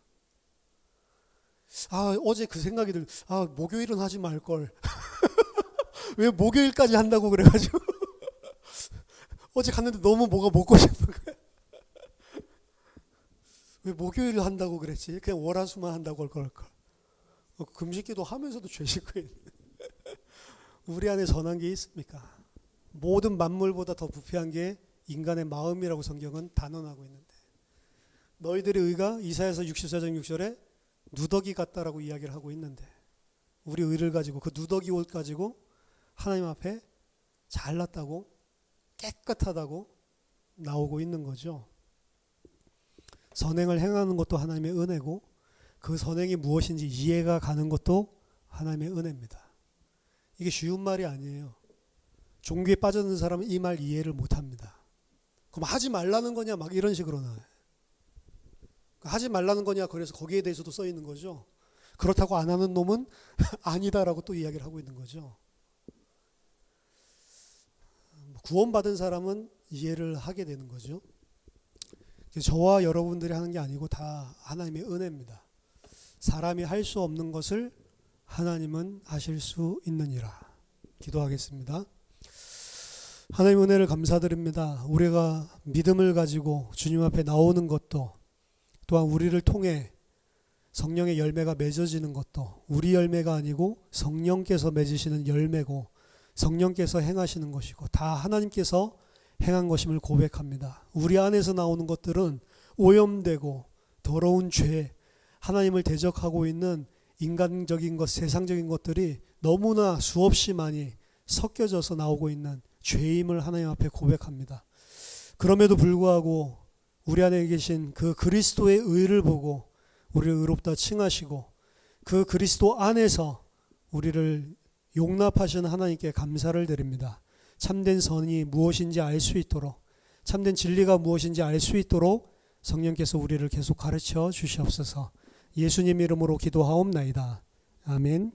어제 그 생각이 목요일은 하지 말걸. 왜 목요일까지 한다고 그래가지고 어제 갔는데 너무 뭐가 먹고 싶은 거야. 왜 목요일을 한다고 그랬지? 그냥 월화수만 한다고 할 걸. 금식기도 하면서도 죄 짓고 있는. 우리 안에 선한 게 있습니까? 모든 만물보다 더 부패한 게 인간의 마음이라고 성경은 단언하고 있는데, 너희들의 의가 이사야서 64장 6절에 누더기 같다라고 이야기를 하고 있는데, 우리 의를 가지고 그 누더기 옷 가지고 하나님 앞에 잘났다고 깨끗하다고 나오고 있는 거죠. 선행을 행하는 것도 하나님의 은혜고, 그 선행이 무엇인지 이해가 가는 것도 하나님의 은혜입니다. 이게 쉬운 말이 아니에요. 종교에 빠져든 사람은 이 말 이해를 못합니다. 그럼 하지 말라는 거냐 막 이런 식으로 나와요. 하지 말라는 거냐, 그래서 거기에 대해서도 써 있는 거죠. 그렇다고 안 하는 놈은 아니다라고 또 이야기를 하고 있는 거죠. 구원받은 사람은 이해를 하게 되는 거죠. 저와 여러분들이 하는 게 아니고 다 하나님의 은혜입니다. 사람이 할 수 없는 것을 하나님은 하실 수 있느니라. 기도하겠습니다. 하나님 은혜를 감사드립니다. 우리가 믿음을 가지고 주님 앞에 나오는 것도, 또한 우리를 통해 성령의 열매가 맺어지는 것도 우리 열매가 아니고 성령께서 맺으시는 열매고 성령께서 행하시는 것이고 다 하나님께서 행한 것임을 고백합니다. 우리 안에서 나오는 것들은 오염되고 더러운 죄, 하나님을 대적하고 있는 인간적인 것, 세상적인 것들이 너무나 수없이 많이 섞여져서 나오고 있는 죄임을 하나님 앞에 고백합니다. 그럼에도 불구하고 우리 안에 계신 그 그리스도의 의를 보고 우리를 의롭다 칭하시고, 그 그리스도 안에서 우리를 용납하시는 하나님께 감사를 드립니다. 참된 선이 무엇인지 알 수 있도록, 참된 진리가 무엇인지 알 수 있도록 성령께서 우리를 계속 가르쳐 주시옵소서. 예수님 이름으로 기도하옵나이다. 아멘.